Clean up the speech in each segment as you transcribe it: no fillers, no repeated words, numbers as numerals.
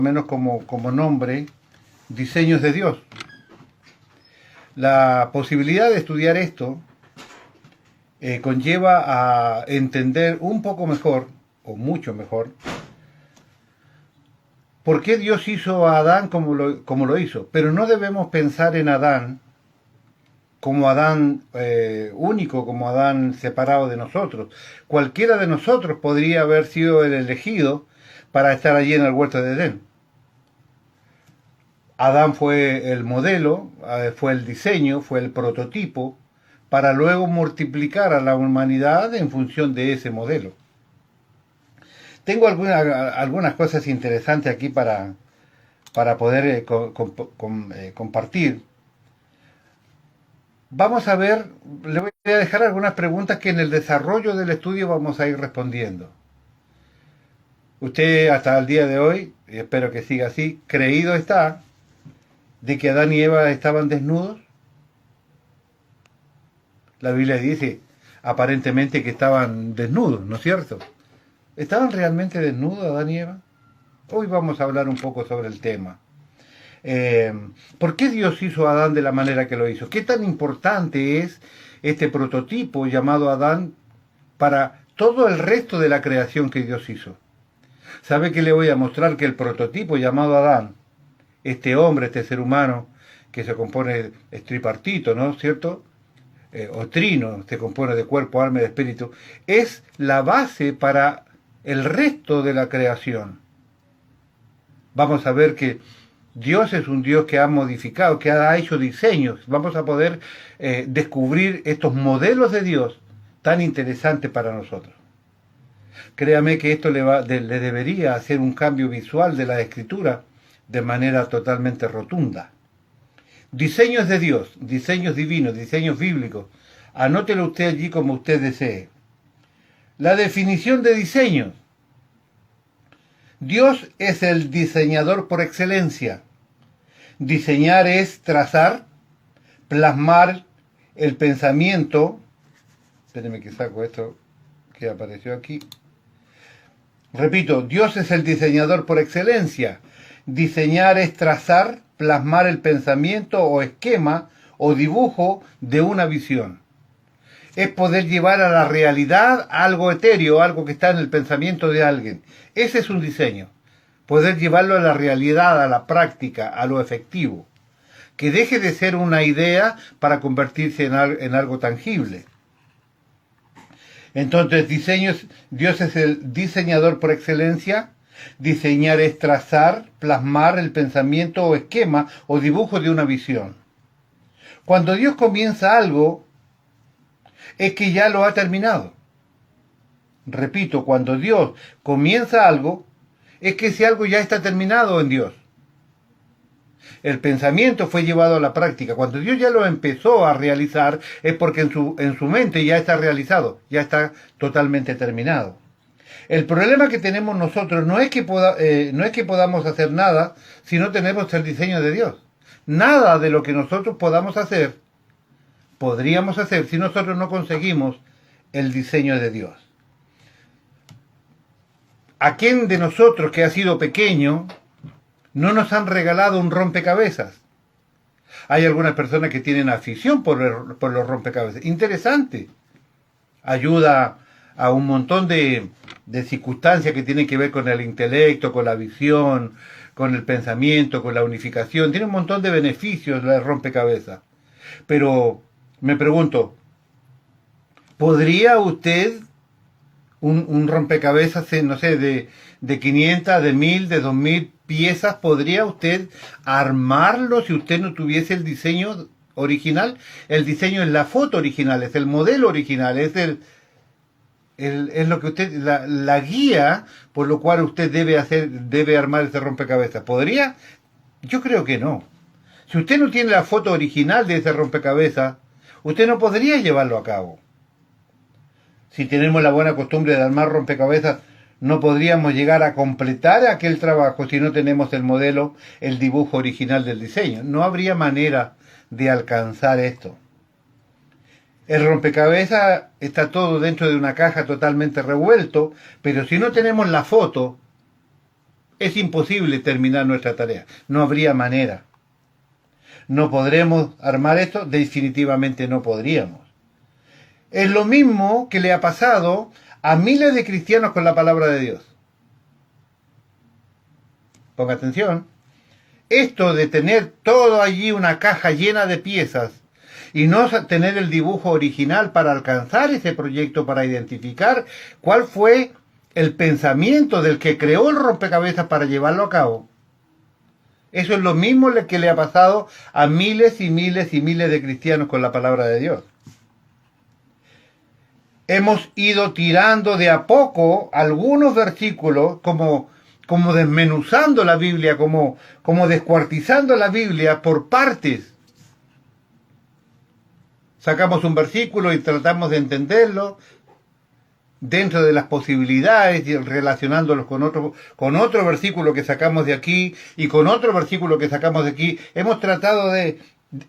menos como nombre, diseños de Dios. La posibilidad de estudiar esto conlleva a entender un poco mejor, o mucho mejor, por qué Dios hizo a Adán como lo hizo. Pero no debemos pensar en Adán como Adán único, como Adán separado de nosotros. Cualquiera de nosotros podría haber sido el elegido para estar allí en el huerto de Edén. Adán fue el modelo, fue el diseño, fue el prototipo, para luego multiplicar a la humanidad en función de ese modelo. Tengo algunas cosas interesantes aquí para poder compartir. Vamos a ver, le voy a dejar algunas preguntas que en el desarrollo del estudio vamos a ir respondiendo. Usted hasta el día de hoy, y espero que siga así, creído está de que Adán y Eva estaban desnudos. La Biblia dice aparentemente que estaban desnudos, ¿no es cierto? ¿Estaban realmente desnudos Adán y Eva? Hoy vamos a hablar un poco sobre el tema. ¿Por qué Dios hizo a Adán de la manera que lo hizo? ¿Qué tan importante es este prototipo llamado Adán para todo el resto de la creación que Dios hizo? ¿Sabe que le voy a mostrar? Que el prototipo llamado Adán, este hombre, este ser humano, que se compone, es tripartito, ¿no es cierto? O trino, se compone de cuerpo, alma y de espíritu, es la base para el resto de la creación. Vamos a ver que Dios es un Dios que ha modificado, que ha hecho diseños. Vamos a poder descubrir estos modelos de Dios tan interesantes para nosotros. Créame que esto le debería hacer un cambio visual de la escritura de manera totalmente rotunda. Diseños de Dios, diseños divinos, diseños bíblicos. Anótelo usted allí como usted desee. La definición de diseño. Dios es el diseñador por excelencia. Diseñar es trazar, plasmar el pensamiento. Espérenme que saco esto que apareció aquí. Repito, Dios es el diseñador por excelencia. Diseñar es trazar, plasmar el pensamiento o esquema o dibujo de una visión. Es poder llevar a la realidad algo etéreo, algo que está en el pensamiento de alguien. Ese es un diseño. Poder llevarlo a la realidad, a la práctica, a lo efectivo. Que deje de ser una idea para convertirse en algo tangible. Entonces, Dios es el diseñador por excelencia. Diseñar es trazar, plasmar el pensamiento o esquema o dibujo de una visión. Cuando Dios comienza algo, es que ya lo ha terminado. Repito, cuando Dios comienza algo, es que ese algo ya está terminado en Dios. El pensamiento fue llevado a la práctica. Cuando Dios ya lo empezó a realizar, es porque en su mente ya está realizado, ya está totalmente terminado. El problema que tenemos nosotros no es que podamos hacer nada si no tenemos el diseño de Dios. Nada de lo que nosotros podríamos hacer si nosotros no conseguimos el diseño de Dios. ¿A quién de nosotros que ha sido pequeño no nos han regalado un rompecabezas? Hay algunas personas que tienen afición por los rompecabezas. Interesante. Ayuda a un montón de circunstancias que tienen que ver con el intelecto, con la visión, con el pensamiento, con la unificación. Tiene un montón de beneficios el rompecabezas. Pero me pregunto, ¿podría usted un rompecabezas, no sé, de 500, de 1000, de 2000 piezas, podría usted armarlo si usted no tuviese el diseño original? El diseño es la foto original, es el modelo original, es lo que usted, la guía por lo cual usted debe armar ese rompecabezas. ¿Podría? Yo creo que no. Si usted no tiene la foto original de ese rompecabezas, usted no podría llevarlo a cabo. Si tenemos la buena costumbre de armar rompecabezas, no podríamos llegar a completar aquel trabajo si no tenemos el modelo, el dibujo original del diseño. No habría manera de alcanzar esto. El rompecabezas está todo dentro de una caja totalmente revuelto, pero si no tenemos la foto, es imposible terminar nuestra tarea. No habría manera. ¿No podremos armar esto? Definitivamente no podríamos. Es lo mismo que le ha pasado a miles de cristianos con la palabra de Dios. Ponga atención. Esto de tener todo allí una caja llena de piezas y no tener el dibujo original para alcanzar ese proyecto, para identificar cuál fue el pensamiento del que creó el rompecabezas para llevarlo a cabo. Eso es lo mismo que le ha pasado a miles y miles y miles de cristianos con la palabra de Dios. Hemos ido tirando de a poco algunos versículos, como desmenuzando la Biblia, como descuartizando la Biblia por partes. Sacamos un versículo y tratamos de entenderlo dentro de las posibilidades, y relacionándolos con otro versículo que sacamos de aquí y con otro versículo que sacamos de aquí.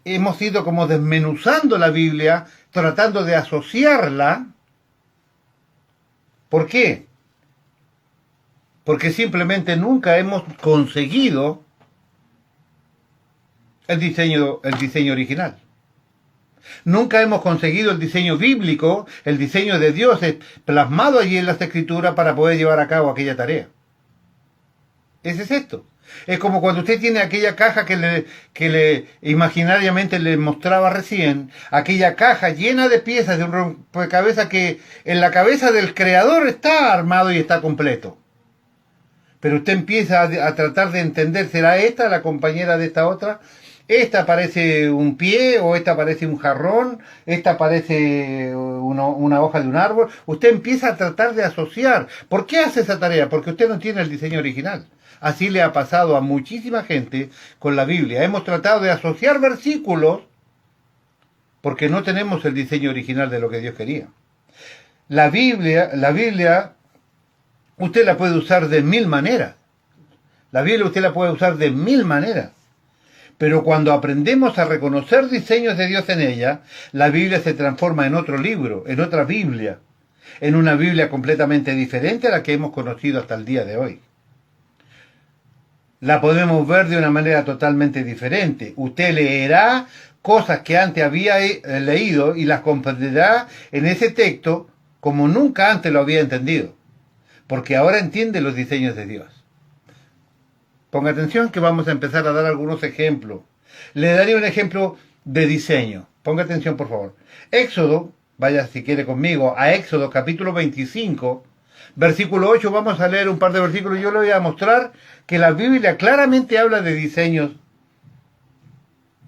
Hemos ido como desmenuzando la Biblia, tratando de asociarla. ¿Por qué? Porque simplemente nunca hemos conseguido el diseño original. Nunca hemos conseguido el diseño bíblico, el diseño de Dios plasmado allí en las Escrituras para poder llevar a cabo aquella tarea. Ese es esto. Es como cuando usted tiene aquella caja que le imaginariamente le mostraba recién, aquella caja llena de piezas de un rompecabezas que en la cabeza del creador está armado y está completo. Pero usted empieza a tratar de entender, ¿será esta la compañera de esta otra? Esta parece un pie, o esta parece un jarrón, esta parece una hoja de un árbol. Usted empieza a tratar de asociar. ¿Por qué hace esa tarea? Porque usted no tiene el diseño original. Así le ha pasado a muchísima gente con la Biblia. Hemos tratado de asociar versículos porque no tenemos el diseño original de lo que Dios quería. La Biblia, usted la puede usar de 1000 maneras. La Biblia usted la puede usar de 1000 maneras. Pero cuando aprendemos a reconocer diseños de Dios en ella, la Biblia se transforma en otro libro, en otra Biblia, en una Biblia completamente diferente a la que hemos conocido hasta el día de hoy. La podemos ver de una manera totalmente diferente. Usted leerá cosas que antes había leído y las comprenderá en ese texto como nunca antes lo había entendido, porque ahora entiende los diseños de Dios. Ponga atención que vamos a empezar a dar algunos ejemplos. Le daré un ejemplo de diseño. Ponga atención, por favor. Éxodo, vaya si quiere conmigo, a Éxodo capítulo 25, versículo 8. Vamos a leer un par de versículos y yo le voy a mostrar que la Biblia claramente habla de diseños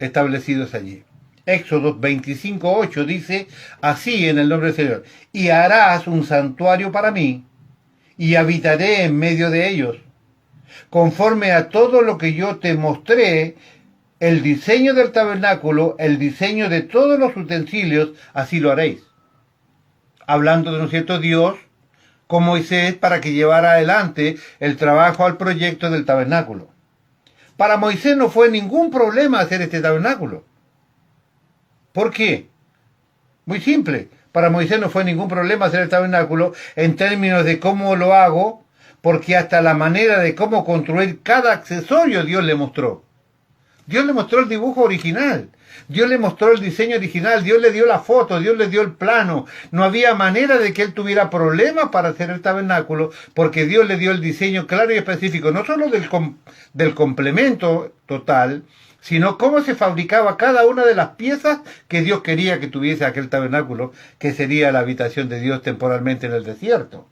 establecidos allí. Éxodo 25, 8 dice, así en el nombre del Señor, y harás un santuario para mí, y habitaré en medio de ellos. Conforme a todo lo que yo te mostré, el diseño del tabernáculo, el diseño de todos los utensilios, así lo haréis. Hablando de, ¿no es cierto?, Dios con Moisés para que llevara adelante el trabajo al proyecto del tabernáculo. Para Moisés no fue ningún problema hacer este tabernáculo. ¿Por qué? Muy simple. Para Moisés no fue ningún problema hacer el tabernáculo en términos de cómo lo hago, porque hasta la manera de cómo construir cada accesorio Dios le mostró. Dios le mostró el dibujo original, Dios le mostró el diseño original, Dios le dio la foto, Dios le dio el plano. No había manera de que él tuviera problemas para hacer el tabernáculo, porque Dios le dio el diseño claro y específico, no solo del complemento total, sino cómo se fabricaba cada una de las piezas que Dios quería que tuviese aquel tabernáculo, que sería la habitación de Dios temporalmente en el desierto.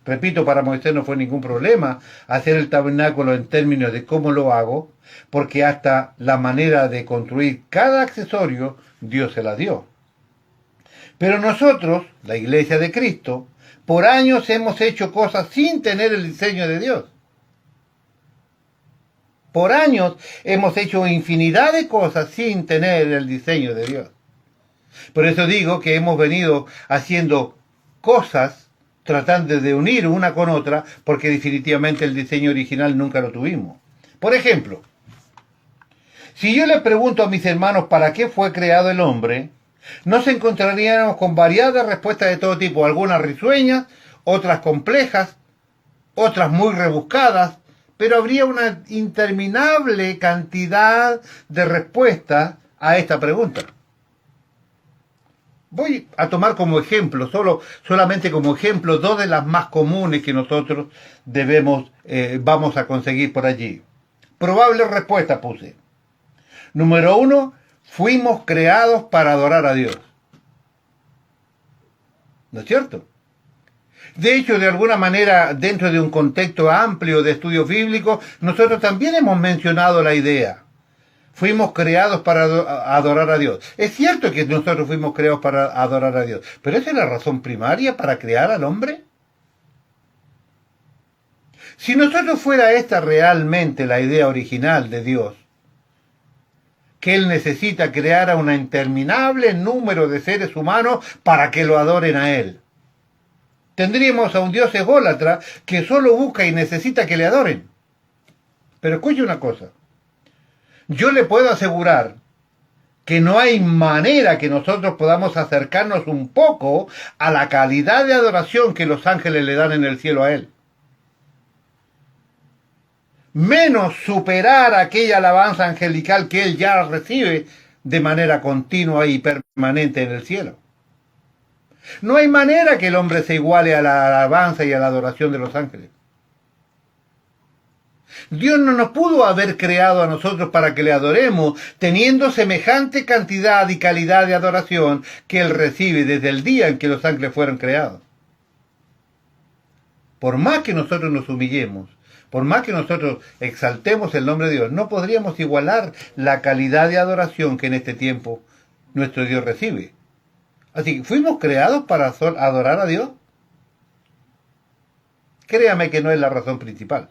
Repito, para Moisés no fue ningún problema hacer el tabernáculo en términos de cómo lo hago, porque hasta la manera de construir cada accesorio, Dios se la dio. Pero nosotros, la Iglesia de Cristo, por años hemos hecho cosas sin tener el diseño de Dios. Por años hemos hecho infinidad de cosas sin tener el diseño de Dios. Por eso digo que hemos venido haciendo cosas tratando de unir una con otra, porque definitivamente el diseño original nunca lo tuvimos. Por ejemplo, si yo le pregunto a mis hermanos para qué fue creado el hombre, nos encontraríamos con variadas respuestas de todo tipo, algunas risueñas, otras complejas, otras muy rebuscadas, pero habría una interminable cantidad de respuestas a esta pregunta. Voy a tomar como ejemplo, solamente como ejemplo, dos de las más comunes que nosotros vamos a conseguir por allí. Probable respuesta puse. Número 1, fuimos creados para adorar a Dios. ¿No es cierto? De hecho, de alguna manera, dentro de un contexto amplio de estudios bíblicos, nosotros también hemos mencionado la idea. Fuimos creados para adorar a Dios. Es cierto que nosotros fuimos creados para adorar a Dios, pero ¿esa es la razón primaria para crear al hombre? Si nosotros fuera esta realmente la idea original de Dios, que Él necesita crear a un interminable número de seres humanos para que lo adoren a Él, tendríamos a un Dios ególatra que solo busca y necesita que le adoren. Pero escuche una cosa. Yo le puedo asegurar que no hay manera que nosotros podamos acercarnos un poco a la calidad de adoración que los ángeles le dan en el cielo a Él. Menos superar aquella alabanza angelical que Él ya recibe de manera continua y permanente en el cielo. No hay manera que el hombre se iguale a la alabanza y a la adoración de los ángeles. Dios no nos pudo haber creado a nosotros para que le adoremos, teniendo semejante cantidad y calidad de adoración que Él recibe desde el día en que los ángeles fueron creados. Por más que nosotros nos humillemos, por más que nosotros exaltemos el nombre de Dios, no podríamos igualar la calidad de adoración que en este tiempo nuestro Dios recibe. Así que, ¿fuimos creados para adorar a Dios? Créame que no es la razón principal.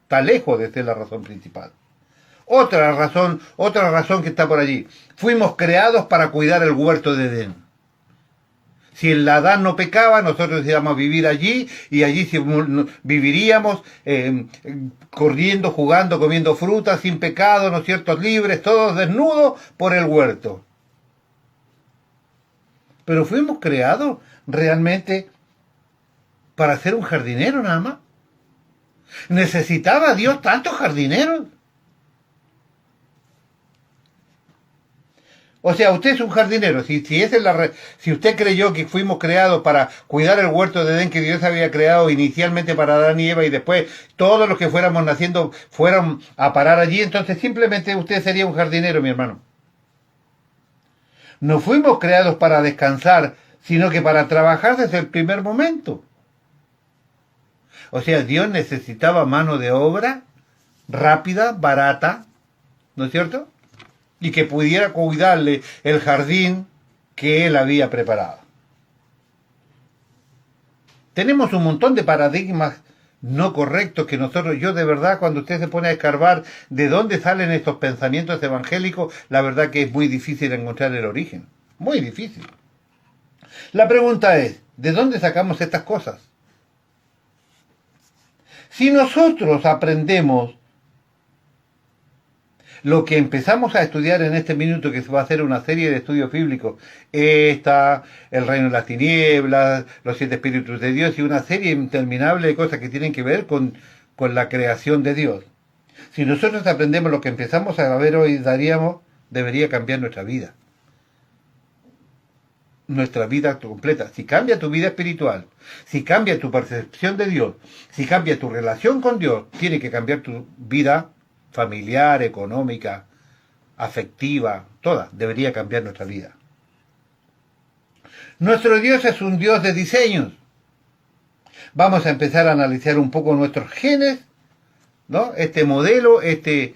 Está lejos de ser la razón principal. Otra razón que está por allí. Fuimos creados para cuidar el huerto de Edén. Si el Adán no pecaba, nosotros íbamos a vivir allí, y allí viviríamos corriendo, jugando, comiendo frutas, sin pecado, ¿no es cierto?, libres, todos desnudos por el huerto. Pero fuimos creados realmente para ser un jardinero nada más. ¿Necesitaba Dios tantos jardineros? O sea, usted es un jardinero. Si usted creyó que fuimos creados para cuidar el huerto de Edén que Dios había creado inicialmente para Adán y Eva, y después todos los que fuéramos naciendo fueron a parar allí, entonces simplemente usted sería un jardinero, mi hermano. No fuimos creados para descansar, sino que para trabajar desde el primer momento. O sea, Dios necesitaba mano de obra rápida, barata, ¿no es cierto?, y que pudiera cuidarle el jardín que Él había preparado. Tenemos un montón de paradigmas no correctos que yo de verdad, cuando usted se pone a escarbar de dónde salen estos pensamientos evangélicos, la verdad que es muy difícil encontrar el origen. Muy difícil. La pregunta es, ¿de dónde sacamos estas cosas? Si nosotros aprendemos lo que empezamos a estudiar en este minuto, que se va a hacer una serie de estudios bíblicos, el reino de las tinieblas, los 7 espíritus de Dios y una serie interminable de cosas que tienen que ver con la creación de Dios. Si nosotros aprendemos lo que empezamos a ver hoy, debería cambiar nuestra vida. Nuestra vida completa. Si cambia tu vida espiritual, si cambia tu percepción de Dios, si cambia tu relación con Dios, tiene que cambiar tu vida familiar, económica, afectiva, toda. Debería cambiar nuestra vida. Nuestro Dios es un Dios de diseños. Vamos a empezar a analizar un poco nuestros genes, ¿no? Este modelo, este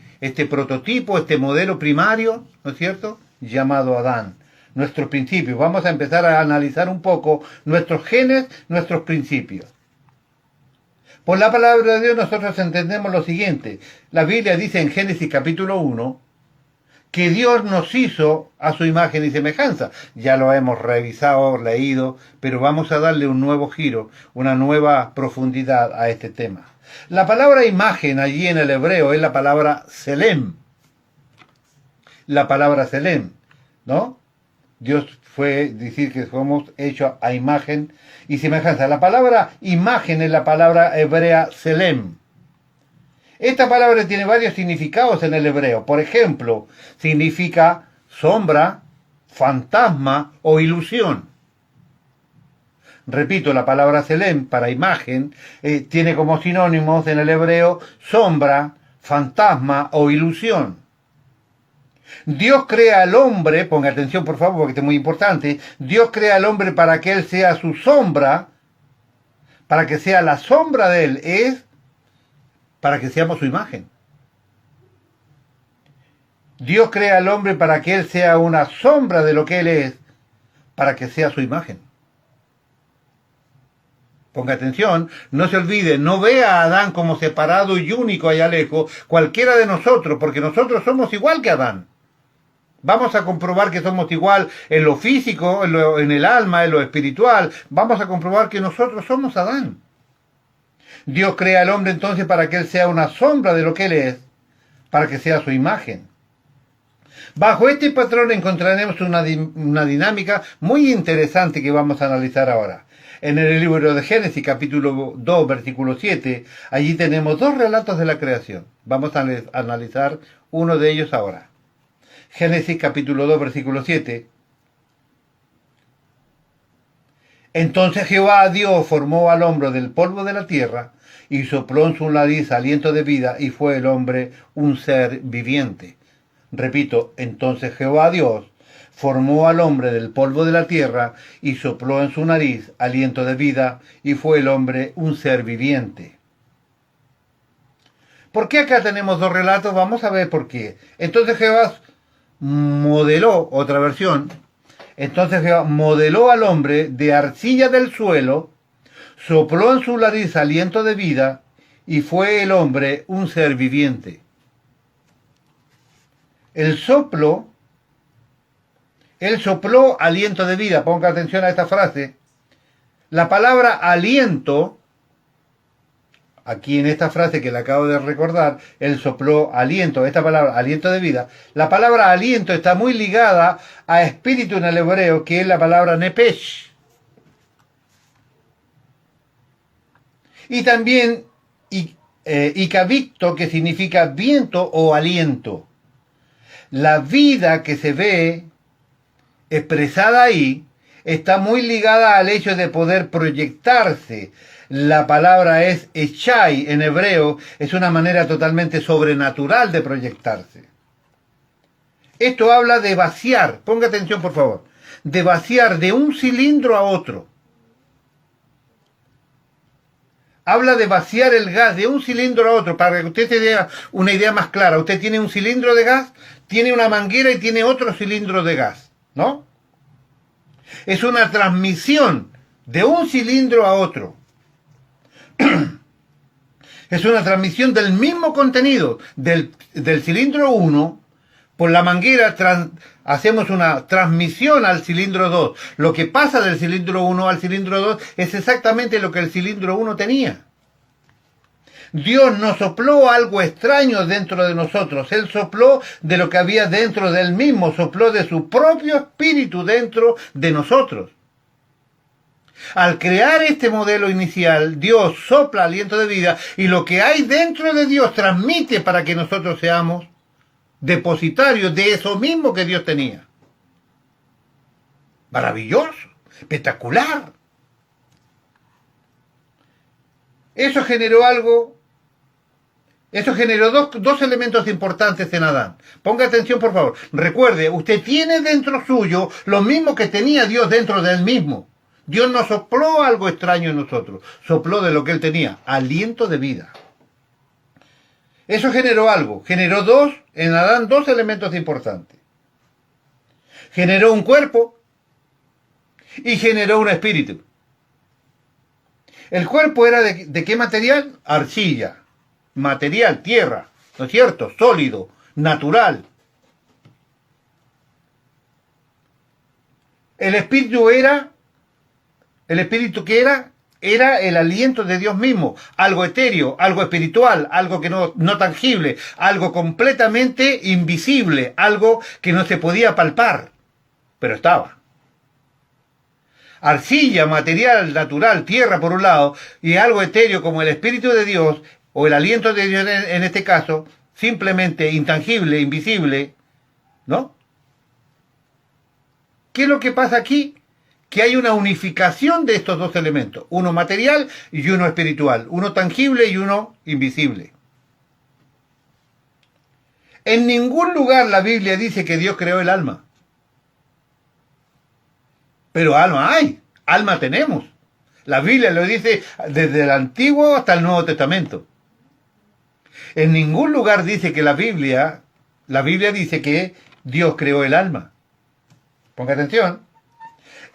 prototipo, este modelo primario, ¿no es cierto?, llamado Adán. Nuestros principios. Vamos a empezar a analizar un poco nuestros genes, nuestros principios. Por la palabra de Dios nosotros entendemos lo siguiente. La Biblia dice en Génesis capítulo 1 que Dios nos hizo a su imagen y semejanza. Ya lo hemos revisado, leído, pero vamos a darle un nuevo giro, una nueva profundidad a este tema. La palabra imagen allí en el hebreo es la palabra selem. La palabra selem, ¿no? Dios fue decir que somos hechos a imagen y semejanza. La palabra imagen es la palabra hebrea selem. Esta palabra tiene varios significados en el hebreo. Por ejemplo, significa sombra, fantasma o ilusión. Repito, la palabra selem para imagen tiene como sinónimos en el hebreo sombra, fantasma o ilusión. Dios crea al hombre, ponga atención por favor porque esto es muy importante, Dios crea al hombre para que él sea su sombra, para que sea la sombra de él, es para que seamos su imagen. Dios crea al hombre para que él sea una sombra de lo que él es, para que sea su imagen. Ponga atención, no se olvide, no vea a Adán como separado y único allá lejos, cualquiera de nosotros, porque nosotros somos igual que Adán. Vamos a comprobar que somos igual en lo físico, en el alma, en lo espiritual. Vamos a comprobar que nosotros somos Adán. Dios crea al hombre entonces para que él sea una sombra de lo que él es, para que sea su imagen. Bajo este patrón encontraremos una dinámica muy interesante que vamos a analizar ahora. En el libro de Génesis, capítulo 2, versículo 7, allí tenemos dos relatos de la creación. Vamos a analizar uno de ellos ahora. Génesis, capítulo 2, versículo 7. Entonces Jehová Dios formó al hombre del polvo de la tierra y sopló en su nariz aliento de vida y fue el hombre un ser viviente. Repito, entonces Jehová Dios formó al hombre del polvo de la tierra y sopló en su nariz aliento de vida y fue el hombre un ser viviente. ¿Por qué acá tenemos dos relatos? Vamos a ver por qué. Entonces Jehová modeló, otra versión, entonces Jehová modeló al hombre de arcilla del suelo, sopló en su nariz aliento de vida y fue el hombre un ser viviente. Él sopló aliento de vida. Ponga atención a esta frase. La palabra aliento, aquí en esta frase que le acabo de recordar, él sopló aliento, esta palabra aliento de vida. La palabra aliento está muy ligada a espíritu en el hebreo, que es la palabra nepesh. Y también ikavicto, que significa viento o aliento. La vida que se ve expresada ahí está muy ligada al hecho de poder proyectarse. La palabra es echai en hebreo, es una manera totalmente sobrenatural de proyectarse. Esto habla de vaciar, ponga atención por favor, de vaciar de un cilindro a otro. Habla de vaciar el gas de un cilindro a otro, para que usted se dé una idea más clara. Usted tiene un cilindro de gas, tiene una manguera y tiene otro cilindro de gas, ¿no? Es una transmisión de un cilindro a otro. Es una transmisión del mismo contenido, del cilindro 1, por la manguera hacemos una transmisión al cilindro 2. Lo que pasa del cilindro 1 al cilindro 2 es exactamente lo que el cilindro 1 tenía. Dios nos sopló algo extraño dentro de nosotros. Él sopló de lo que había dentro de él mismo, sopló de su propio espíritu dentro de nosotros. Al crear este modelo inicial, Dios sopla aliento de vida y lo que hay dentro de Dios transmite para que nosotros seamos depositarios de eso mismo que Dios tenía. Maravilloso, espectacular. Eso generó dos elementos importantes en Adán. Ponga atención por favor. Recuerde, usted tiene dentro suyo lo mismo que tenía Dios dentro de él mismo. Dios no sopló algo extraño en nosotros, sopló de lo que él tenía, aliento de vida. Eso generó algo, generó en Adán dos elementos importantes. Generó un cuerpo y generó un espíritu. El cuerpo era ¿de qué material? Arcilla, material, tierra, ¿no es cierto? Sólido, natural. El espíritu que era el aliento de Dios mismo, algo etéreo, algo espiritual, algo que no tangible, algo completamente invisible, algo que no se podía palpar, pero estaba. arcilla, material, natural, tierra por un lado, y algo etéreo como el Espíritu de Dios, o el aliento de Dios en este caso, simplemente intangible, invisible, ¿no? ¿Qué es lo que pasa aquí? Que hay una unificación de estos dos elementos, uno material y uno espiritual, uno tangible y uno invisible. En ningún lugar la Biblia dice que Dios creó el alma. Pero alma hay, alma tenemos. La Biblia lo dice desde el Antiguo hasta el Nuevo Testamento. En ningún lugar dice que la Biblia dice que Dios creó el alma. Ponga atención.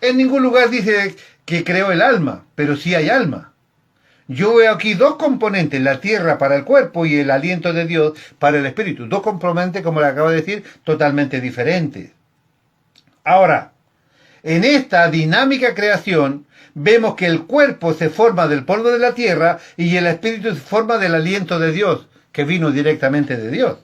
En ningún lugar dice que creó el alma, pero sí hay alma. Yo veo aquí dos componentes, la tierra para el cuerpo y el aliento de Dios para el espíritu. Dos componentes, como le acabo de decir, totalmente diferentes. Ahora, en esta dinámica creación, vemos que el cuerpo se forma del polvo de la tierra y el espíritu se forma del aliento de Dios, que vino directamente de Dios.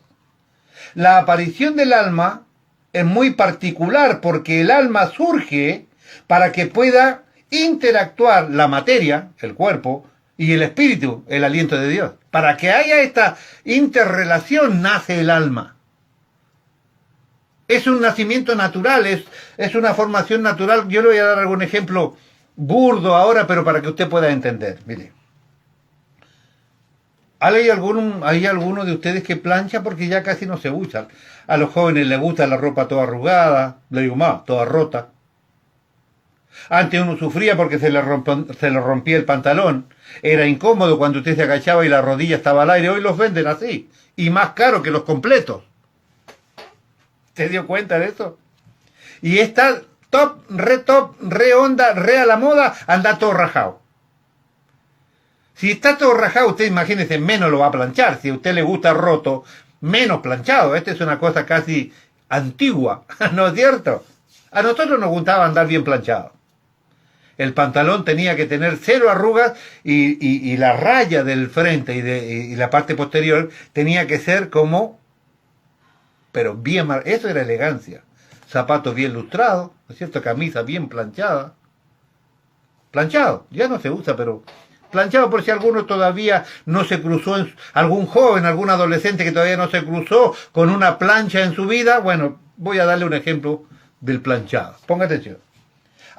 La aparición del alma es muy particular porque el alma surge para que pueda interactuar la materia, el cuerpo, y el espíritu, el aliento de Dios. Para que haya esta interrelación nace el alma. Es un nacimiento natural, es una formación natural. Yo le voy a dar algún ejemplo burdo ahora, pero para que usted pueda entender. Mire. ¿Hay alguno de ustedes que plancha? Porque ya casi no se usa. A los jóvenes les gusta la ropa toda arrugada, le digo más, toda rota. Antes uno sufría porque se le rompía el pantalón. Era incómodo cuando usted se agachaba y la rodilla estaba al aire. Hoy los venden así. Y más caro que los completos. ¿Se dio cuenta de eso? Y está top, re onda, re a la moda, anda todo rajado. Si está todo rajado, usted imagínese, menos lo va a planchar. Si a usted le gusta roto, menos planchado. Esta es una cosa casi antigua, ¿no es cierto? A nosotros nos gustaba andar bien planchado. El pantalón tenía que tener cero arrugas y la raya del frente y la parte posterior tenía que ser como, pero bien, eso era elegancia. Zapatos bien lustrados, ¿no es cierto? Camisa bien planchada. Planchado, ya no se usa, pero planchado por si alguno todavía no se cruzó, algún joven, algún adolescente que todavía no se cruzó con una plancha en su vida. Bueno, voy a darle un ejemplo del planchado. Ponga atención.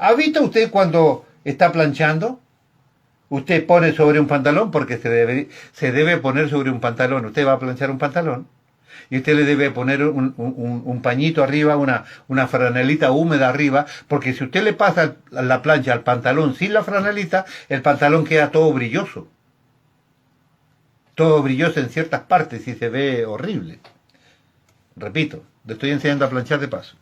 ¿Ha visto usted cuando está planchando? Usted pone sobre un pantalón, porque se debe poner sobre un pantalón. Usted va a planchar un pantalón y usted le debe poner un pañito arriba, una franelita húmeda arriba, porque si usted le pasa la plancha al pantalón sin la franelita, el pantalón queda todo brilloso. Todo brilloso en ciertas partes y se ve horrible. Repito, le estoy enseñando a planchar de paso.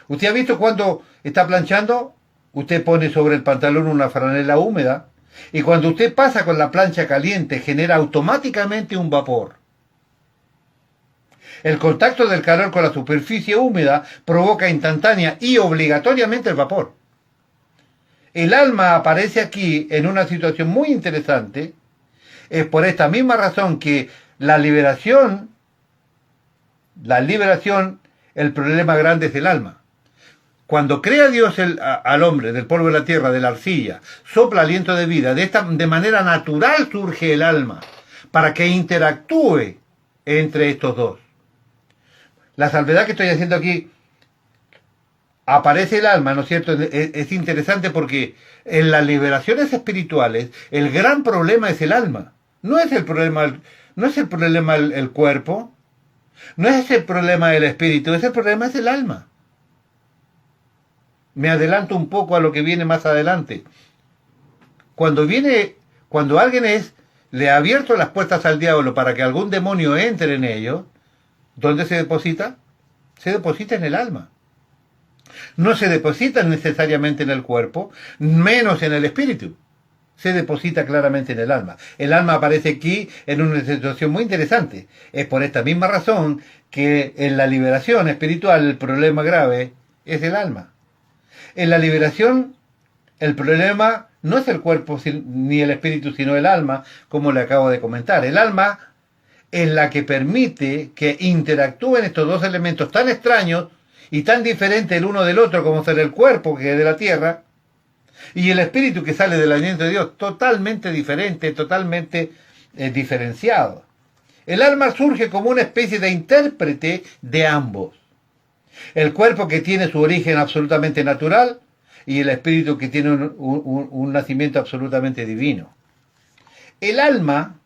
¿Usted ha visto cuando está planchando? Usted pone sobre el pantalón una franela húmeda y cuando usted pasa con la plancha caliente genera automáticamente un vapor. El contacto del calor con la superficie húmeda provoca instantánea y obligatoriamente el vapor. El alma aparece aquí en una situación muy interesante. Es por esta misma razón que la liberación, el problema grande es el alma. Cuando crea Dios al hombre del polvo de la tierra, de la arcilla, sopla aliento de vida, de manera natural surge el alma, para que interactúe entre estos dos. La salvedad que estoy haciendo aquí, aparece el alma, ¿no es cierto? Es interesante porque en las liberaciones espirituales, el gran problema es el alma. No es el problema el cuerpo, no es el problema el espíritu, ese problema es el alma. Me adelanto un poco a lo que viene más adelante. Cuando alguien le ha abierto las puertas al diablo para que algún demonio entre en ellos, ¿dónde se deposita? Se deposita en el alma. No se deposita necesariamente en el cuerpo, menos en el espíritu. Se deposita claramente en el alma. El alma aparece aquí en una situación muy interesante. Es por esta misma razón que en la liberación espiritual el problema grave es el alma. En la liberación, el problema no es el cuerpo ni el espíritu, sino el alma, como le acabo de comentar. El alma es la que permite que interactúen estos dos elementos tan extraños y tan diferentes el uno del otro, como ser el cuerpo, que es de la tierra, Y el espíritu que sale del aliento de Dios, totalmente diferente, totalmente diferenciado. El alma surge como una especie de intérprete de ambos. El cuerpo que tiene su origen absolutamente natural y el espíritu que tiene un nacimiento absolutamente divino. El alma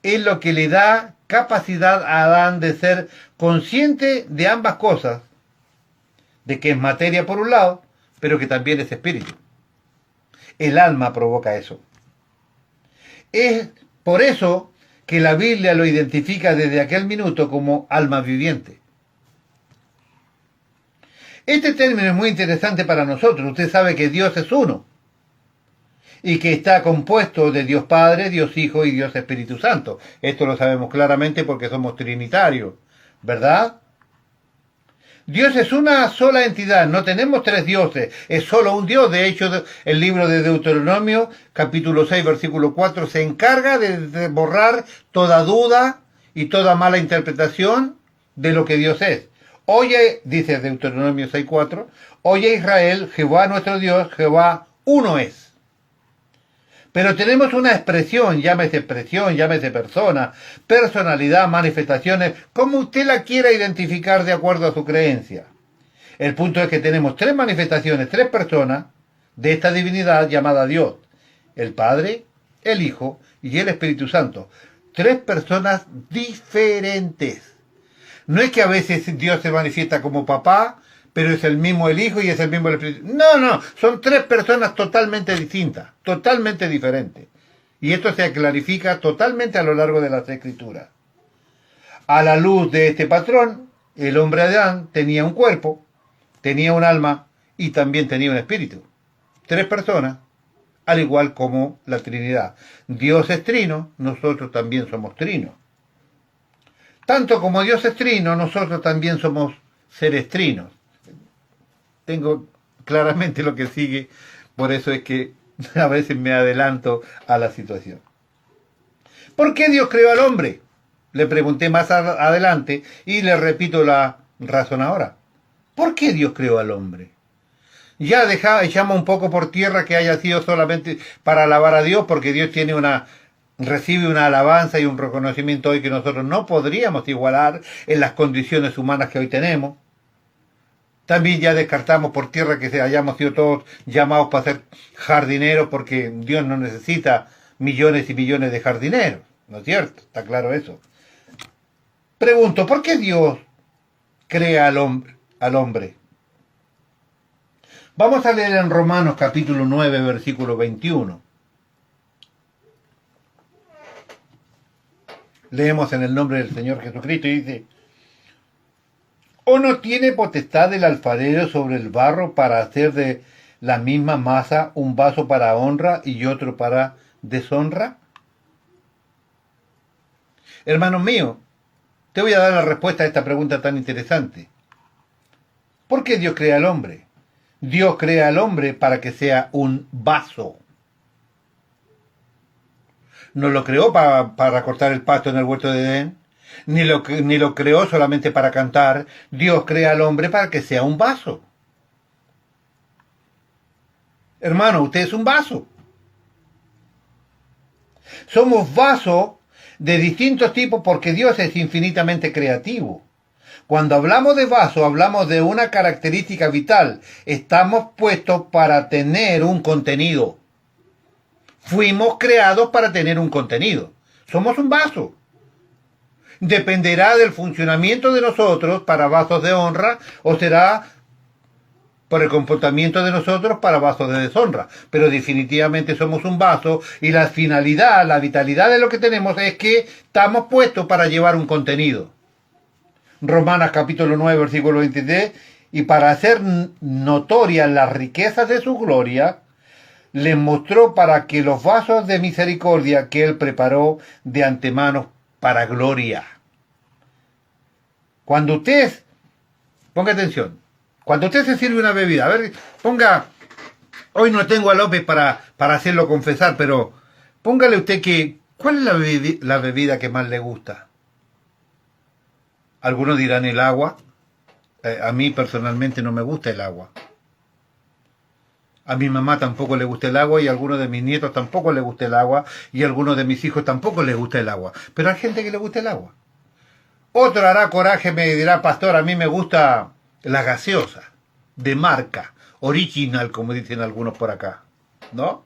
es lo que le da capacidad a Adán de ser consciente de ambas cosas, de que es materia por un lado, pero que también es espíritu. El alma provoca eso. Es por eso que la Biblia lo identifica desde aquel minuto como alma viviente. Este término es muy interesante para nosotros. Usted sabe que Dios es uno y que está compuesto de Dios Padre, Dios Hijo y Dios Espíritu Santo. Esto lo sabemos claramente porque somos trinitarios, ¿verdad? Dios es una sola entidad, no tenemos tres dioses, es solo un Dios. De hecho, el libro de Deuteronomio, capítulo 6, versículo 4, se encarga de borrar toda duda y toda mala interpretación de lo que Dios es. Oye, dice Deuteronomio 6:4, oye Israel, Jehová nuestro Dios, Jehová uno es. Pero tenemos una expresión, llámese persona, personalidad, manifestaciones, como usted la quiera identificar de acuerdo a su creencia. El punto es que tenemos tres manifestaciones, tres personas de esta divinidad llamada Dios. El Padre, el Hijo y el Espíritu Santo. Tres personas diferentes. No es que a veces Dios se manifiesta como papá, pero es el mismo el Hijo y es el mismo el Espíritu. No, son tres personas totalmente distintas, totalmente diferentes. Y esto se clarifica totalmente a lo largo de las Escrituras. A la luz de este patrón, el hombre Adán tenía un cuerpo, tenía un alma y también tenía un espíritu. Tres personas, al igual como la Trinidad. Dios es trino, nosotros también somos trinos. Tanto como Dios es trino, nosotros también somos seres trinos. Tengo claramente lo que sigue, por eso es que a veces me adelanto a la situación. ¿Por qué Dios creó al hombre? Le pregunté más adelante y le repito la razón ahora. ¿Por qué Dios creó al hombre? Ya echamos un poco por tierra que haya sido solamente para alabar a Dios, porque Dios recibe una alabanza y un reconocimiento hoy que nosotros no podríamos igualar en las condiciones humanas que hoy tenemos. También ya descartamos por tierra que hayamos sido todos llamados para ser jardineros, porque Dios no necesita millones y millones de jardineros, ¿no es cierto? Está claro eso. Pregunto, ¿por qué Dios crea al hombre? Vamos a leer en Romanos capítulo 9, versículo 21. Leemos en el nombre del Señor Jesucristo y dice: ¿O no tiene potestad el alfarero sobre el barro para hacer de la misma masa un vaso para honra y otro para deshonra? Hermanos míos, te voy a dar la respuesta a esta pregunta tan interesante. ¿Por qué Dios crea al hombre? Dios crea al hombre para que sea un vaso. No lo creó para cortar el pasto en el huerto de Edén, ni lo creó solamente para cantar. Dios crea al hombre para que sea un vaso. Hermano, usted es un vaso. Somos vasos de distintos tipos porque Dios es infinitamente creativo. Cuando hablamos de vaso, hablamos de una característica vital. Estamos puestos para tener un contenido. Fuimos creados para tener un contenido. Somos un vaso. Dependerá del funcionamiento de nosotros para vasos de honra o será por el comportamiento de nosotros para vasos de deshonra. Pero definitivamente somos un vaso y la finalidad, la vitalidad de lo que tenemos es que estamos puestos para llevar un contenido. Romanos capítulo 9, versículo 23, y para hacer notorias las riquezas de su gloria, les mostró para que los vasos de misericordia que él preparó de antemano para gloria. Cuando usted, ponga atención, cuando usted se sirve una bebida, a ver, hoy no tengo a López para hacerlo confesar, pero póngale usted ¿cuál es la bebida que más le gusta? Algunos dirán el agua. A mí personalmente no me gusta el agua. A mi mamá tampoco le gusta el agua y a algunos de mis nietos tampoco le gusta el agua y a algunos de mis hijos tampoco les gusta el agua. Pero hay gente que le gusta el agua. Otro hará coraje, me dirá, pastor, a mí me gusta la gaseosa, de marca, original, como dicen algunos por acá. ¿No?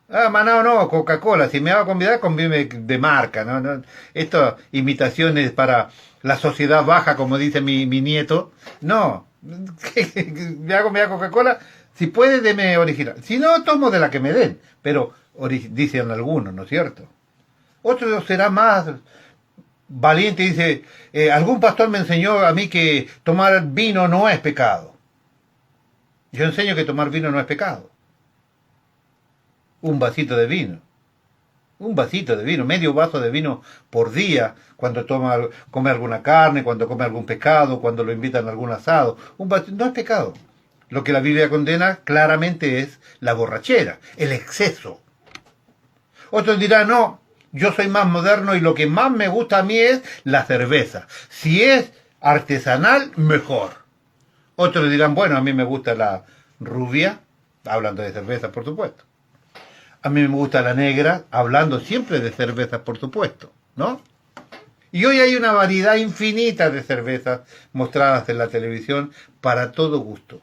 Ah, Manao no, Coca-Cola. Si me va a convidar, convive de marca. ¿No? Estas imitaciones para la sociedad baja, como dice mi nieto. No. Me hago Coca-Cola. Si puede, deme original. Si no, tomo de la que me den. Pero dicen algunos, ¿no es cierto? Otro será más valiente y dice, algún pastor me enseñó a mí que tomar vino no es pecado. Yo enseño que tomar vino no es pecado. Un vasito de vino. Un vasito de vino, medio vaso de vino por día, cuando come alguna carne, cuando come algún pescado, cuando lo invitan a algún asado. No es pecado. Lo que la Biblia condena claramente es la borrachera, el exceso. Otros dirán, no, yo soy más moderno y lo que más me gusta a mí es la cerveza. Si es artesanal, mejor. Otros dirán, bueno, a mí me gusta la rubia, hablando de cerveza, por supuesto. A mí me gusta la negra, hablando siempre de cervezas, por supuesto, ¿no? Y hoy hay una variedad infinita de cervezas mostradas en la televisión para todo gusto,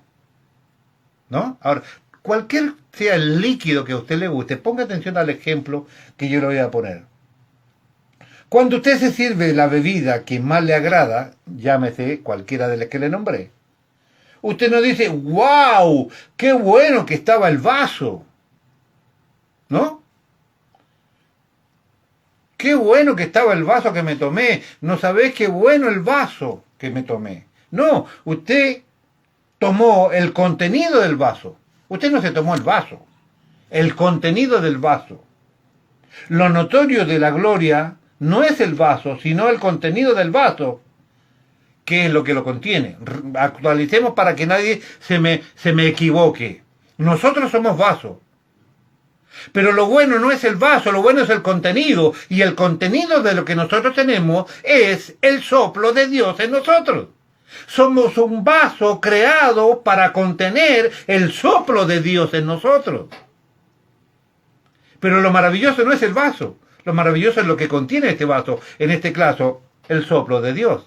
¿no? Ahora, cualquier sea el líquido que a usted le guste, ponga atención al ejemplo que yo le voy a poner. Cuando usted se sirve la bebida que más le agrada, llámese cualquiera de las que le nombré, usted no dice, ¡wow! ¡Qué bueno que estaba el vaso! ¿No? Qué bueno que estaba el vaso que me tomé. No sabés qué bueno el vaso que me tomé. No, usted tomó el contenido del vaso. Usted no se tomó el vaso. El contenido del vaso. Lo notorio de la gloria no es el vaso, sino el contenido del vaso. ¿Qué es lo que lo contiene? Actualicemos para que nadie se me equivoque. Nosotros somos vasos. Pero lo bueno no es el vaso, lo bueno es el contenido. Y el contenido de lo que nosotros tenemos es el soplo de Dios en nosotros. Somos un vaso creado para contener el soplo de Dios en nosotros. Pero lo maravilloso no es el vaso. Lo maravilloso es lo que contiene este vaso. En este caso, el soplo de Dios.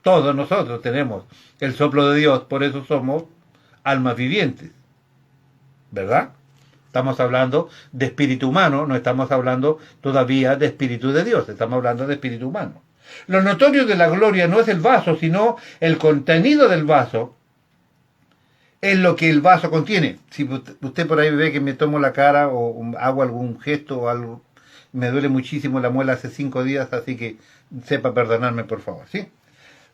Todos nosotros tenemos el soplo de Dios, por eso somos almas vivientes. ¿Verdad? Estamos hablando de espíritu humano, no estamos hablando todavía de espíritu de Dios, estamos hablando de espíritu humano. Lo notorio de la gloria no es el vaso, sino el contenido del vaso, es lo que el vaso contiene. Si usted por ahí ve que me tomo la cara o hago algún gesto o algo, me duele muchísimo la muela hace 5 días, así que sepa perdonarme por favor, ¿sí?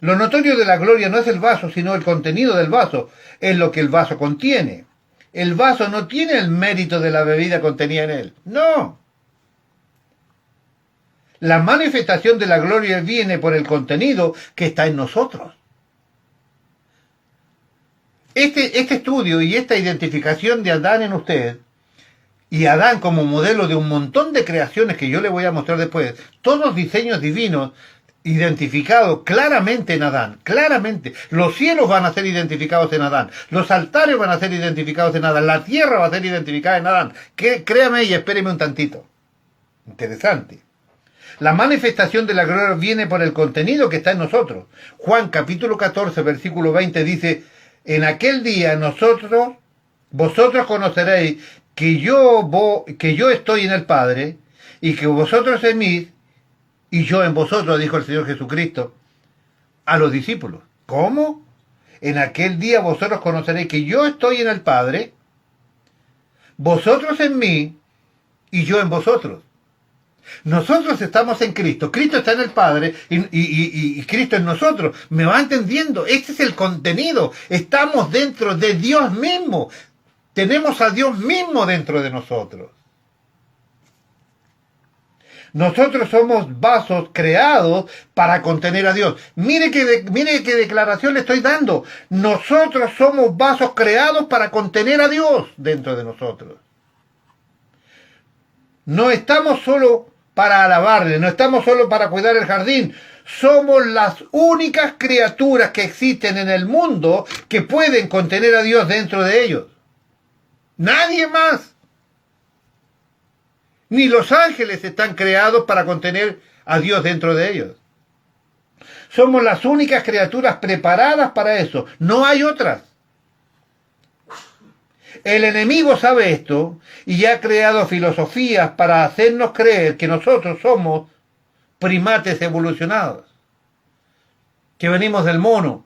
Lo notorio de la gloria no es el vaso, sino el contenido del vaso, es lo que el vaso contiene. El vaso no tiene el mérito de la bebida contenida en él. No. La manifestación de la gloria viene por el contenido que está en nosotros. Este estudio y esta identificación de Adán en usted, y Adán como modelo de un montón de creaciones que yo le voy a mostrar después, todos diseños divinos, identificado claramente en Adán, claramente. Los cielos van a ser identificados en Adán, los altares van a ser identificados en Adán, la tierra va a ser identificada en Adán. Créame y espéreme un tantito. Interesante. La manifestación de la gloria viene por el contenido que está en nosotros. Juan capítulo 14, versículo 20 dice, en aquel día vosotros conoceréis que yo estoy en el Padre y que vosotros en mí y yo en vosotros, dijo el Señor Jesucristo a los discípulos. ¿Cómo? En aquel día vosotros conoceréis que yo estoy en el Padre, vosotros en mí y yo en vosotros. Nosotros estamos en Cristo, Cristo está en el Padre y Cristo en nosotros. ¿Me va entendiendo? Este es el contenido. Estamos dentro de Dios mismo. Tenemos a Dios mismo dentro de nosotros. Nosotros somos vasos creados para contener a Dios. Mire qué declaración le estoy dando. Nosotros somos vasos creados para contener a Dios dentro de nosotros. No estamos solo para alabarle, no estamos solo para cuidar el jardín. Somos las únicas criaturas que existen en el mundo que pueden contener a Dios dentro de ellos. Nadie más. Ni los ángeles están creados para contener a Dios dentro de ellos. Somos las únicas criaturas preparadas para eso. No hay otras. El enemigo sabe esto y ha creado filosofías para hacernos creer que nosotros somos primates evolucionados, que venimos del mono,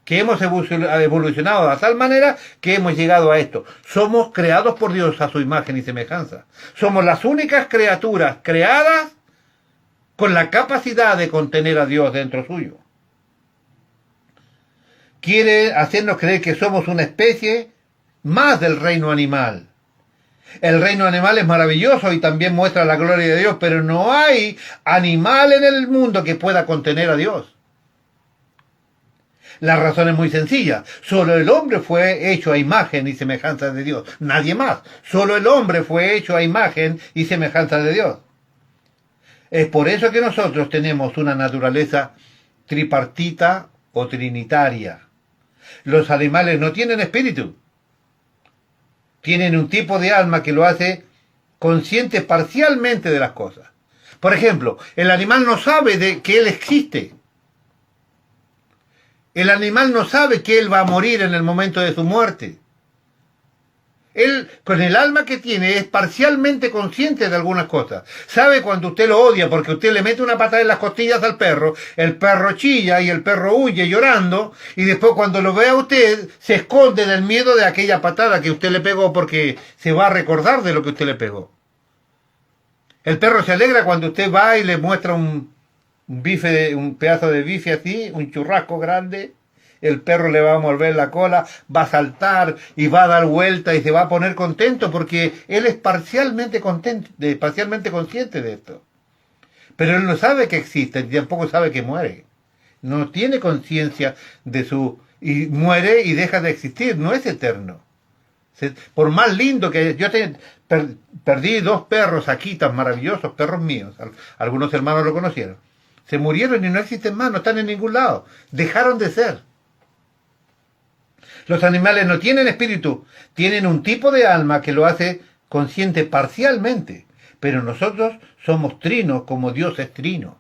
que hemos evolucionado de tal manera que hemos llegado a esto. Somos creados por Dios a su imagen y semejanza. Somos las únicas criaturas creadas con la capacidad de contener a Dios dentro suyo. Quiere hacernos creer que somos una especie más del reino animal. El reino animal es maravilloso y también muestra la gloria de Dios, pero no hay animal en el mundo que pueda contener a Dios. La razón es muy sencilla. Solo el hombre fue hecho a imagen y semejanza de Dios. Nadie más. Solo el hombre fue hecho a imagen y semejanza de Dios. Es por eso que nosotros tenemos una naturaleza tripartita o trinitaria. Los animales no tienen espíritu. Tienen un tipo de alma que lo hace consciente parcialmente de las cosas. Por ejemplo, el animal no sabe de que él existe. El animal no sabe que él va a morir en el momento de su muerte. Él, con el alma que tiene, es parcialmente consciente de algunas cosas. Sabe cuando usted lo odia porque usted le mete una patada en las costillas al perro, el perro chilla y el perro huye llorando, y después cuando lo ve a usted, se esconde del miedo de aquella patada que usted le pegó porque se va a recordar de lo que usted le pegó. El perro se alegra cuando usted va y le muestra un pedazo de bife así, un churrasco grande. El perro le va a morder la cola, va a saltar y va a dar vuelta y se va a poner contento porque él es parcialmente consciente de esto. Pero él no sabe que existe y tampoco sabe que muere. No tiene conciencia de y muere y deja de existir, no es eterno. Por más lindo que yo perdí 2 perros aquí tan maravillosos, perros míos, algunos hermanos lo conocieron. Se murieron y no existen más, no están en ningún lado. Dejaron de ser. Los animales no tienen espíritu, tienen un tipo de alma que lo hace consciente parcialmente, pero nosotros somos trinos como Dios es trino.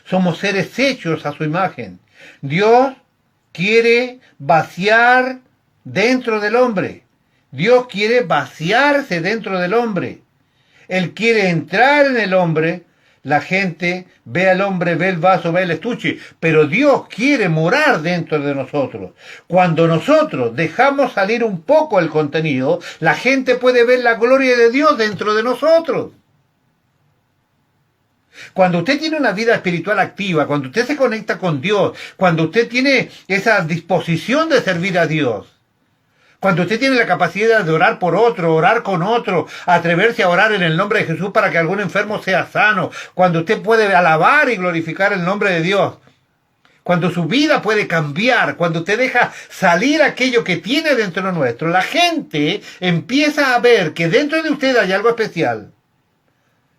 Somos seres hechos a su imagen. Dios quiere vaciar dentro del hombre. Dios quiere vaciarse dentro del hombre. Él quiere entrar en el hombre. La gente ve al hombre, ve el vaso, ve el estuche, pero Dios quiere morar dentro de nosotros. Cuando nosotros dejamos salir un poco el contenido, la gente puede ver la gloria de Dios dentro de nosotros. Cuando usted tiene una vida espiritual activa, cuando usted se conecta con Dios, cuando usted tiene esa disposición de servir a Dios, cuando usted tiene la capacidad de orar por otro, orar con otro, atreverse a orar en el nombre de Jesús para que algún enfermo sea sano, cuando usted puede alabar y glorificar el nombre de Dios, cuando su vida puede cambiar, cuando usted deja salir aquello que tiene dentro de nuestro, la gente empieza a ver que dentro de usted hay algo especial.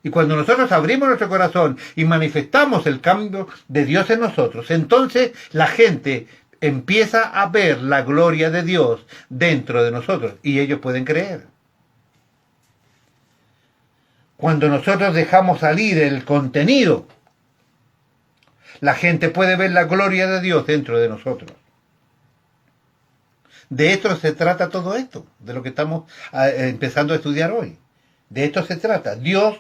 Y cuando nosotros abrimos nuestro corazón y manifestamos el cambio de Dios en nosotros, entonces la gente empieza a ver la gloria de Dios dentro de nosotros y ellos pueden creer. Cuando nosotros dejamos salir el contenido, la gente puede ver la gloria de Dios dentro de nosotros. De esto se trata todo esto, de lo que estamos empezando a estudiar hoy. De esto se trata. Dios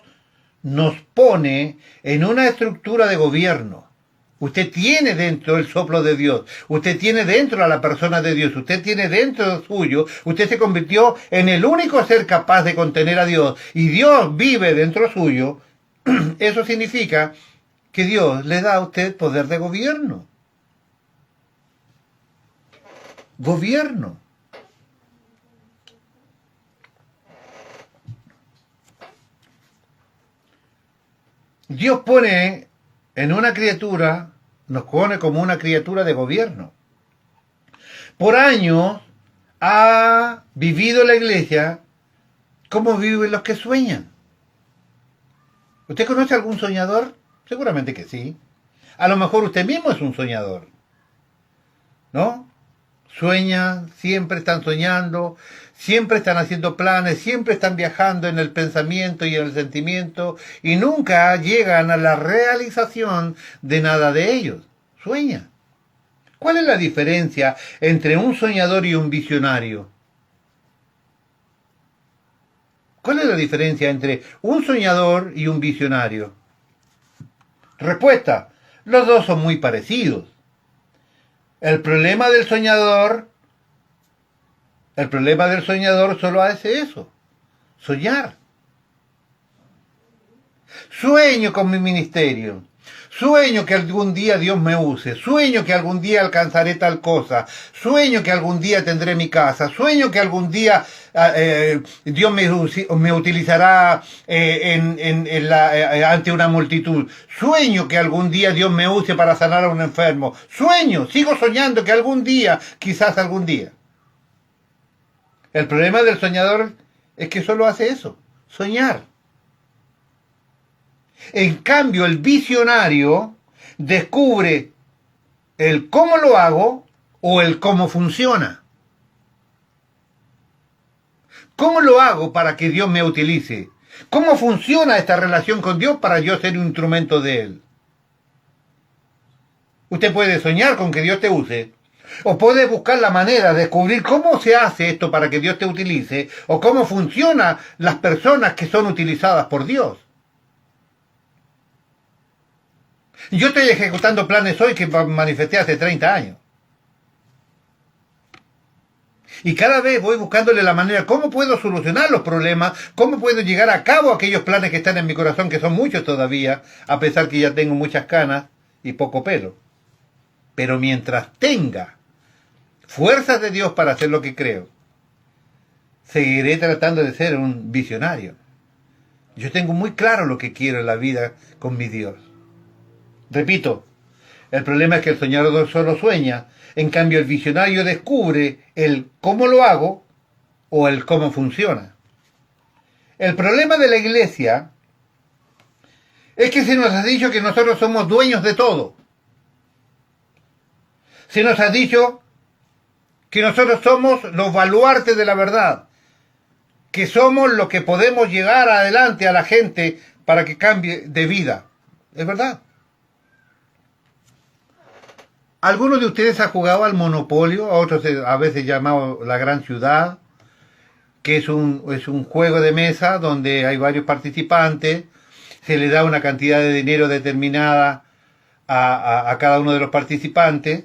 nos pone en una estructura de gobierno. Usted tiene dentro el soplo de Dios, usted tiene dentro a la persona de Dios, usted tiene dentro suyo, usted se convirtió en el único ser capaz de contener a Dios y Dios vive dentro suyo. Eso significa que Dios le da a usted poder de gobierno. Gobierno. Dios pone en una criatura, nos pone como una criatura de gobierno. Por años ha vivido la iglesia como viven los que sueñan. ¿Usted conoce algún soñador? Seguramente que sí. A lo mejor usted mismo es un soñador, ¿no? Sueñan, siempre están soñando, siempre están haciendo planes, siempre están viajando en el pensamiento y en el sentimiento y nunca llegan a la realización de nada de ellos. Sueñan. ¿Cuál es la diferencia entre un soñador y un visionario? ¿Cuál es la diferencia entre un soñador y un visionario? Respuesta, los dos son muy parecidos. El problema del soñador solo hace eso, soñar. Sueño con mi ministerio. Sueño que algún día Dios me use. Sueño que algún día alcanzaré tal cosa. Sueño que algún día tendré mi casa. Sueño que algún día Dios me utilizará ante una multitud. Sueño que algún día Dios me use para sanar a un enfermo. Sueño, sigo soñando que algún día, quizás algún día. El problema del soñador es que solo hace eso, soñar. En cambio, el visionario descubre el cómo lo hago o el cómo funciona. ¿Cómo lo hago para que Dios me utilice? ¿Cómo funciona esta relación con Dios para yo ser un instrumento de Él? Usted puede soñar con que Dios te use, o puede buscar la manera de descubrir cómo se hace esto para que Dios te utilice, o cómo funcionan las personas que son utilizadas por Dios. Yo estoy ejecutando planes hoy que manifesté hace 30 años. Y cada vez voy buscándole la manera, cómo puedo solucionar los problemas, cómo puedo llegar a cabo aquellos planes que están en mi corazón, que son muchos todavía, a pesar que ya tengo muchas canas y poco pelo. Pero mientras tenga fuerzas de Dios para hacer lo que creo, seguiré tratando de ser un visionario. Yo tengo muy claro lo que quiero en la vida con mi Dios. Repito, el problema es que el soñador solo sueña, en cambio el visionario descubre el cómo lo hago o el cómo funciona. El problema de la iglesia es que se nos ha dicho que nosotros somos dueños de todo. Se nos ha dicho que nosotros somos los baluartes de la verdad, que somos los que podemos llegar adelante a la gente para que cambie de vida. ¿Es verdad? ¿Algunos de ustedes han jugado al Monopolio? A otros a veces llamado La Gran Ciudad, que es un juego de mesa donde hay varios participantes, se le da una cantidad de dinero determinada a cada uno de los participantes,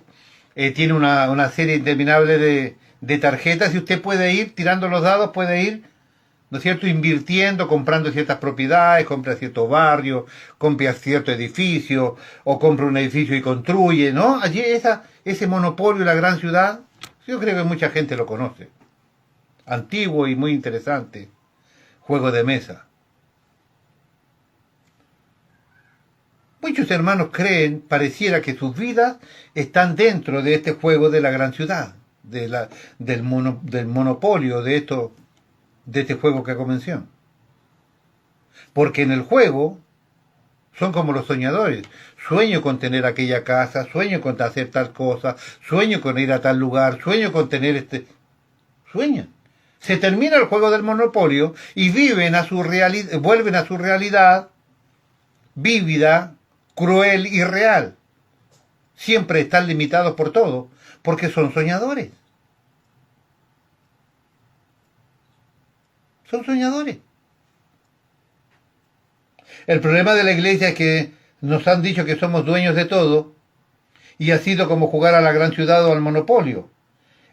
tiene una serie interminable de tarjetas y usted puede ir tirando los dados, puede ir, ¿no es cierto?, invirtiendo, comprando ciertas propiedades, compra cierto barrio, compra cierto edificio, o compra un edificio y construye, ¿no? Allí ese monopolio, La Gran Ciudad, yo creo que mucha gente lo conoce. Antiguo y muy interesante juego de mesa. Muchos hermanos creen, pareciera que sus vidas están dentro de este juego de la gran ciudad, del monopolio de este juego que comenzó. Porque en el juego son como los soñadores. Sueño con tener aquella casa, sueño con hacer tal cosa, sueño con ir a tal lugar, sueño con tener Sueñan. Se termina el juego del monopolio y vuelven a su realidad vívida, cruel y real. Siempre están limitados por todo, porque son soñadores. Son soñadores. El problema de la iglesia es que nos han dicho que somos dueños de todo y ha sido como jugar a la gran ciudad o al monopolio.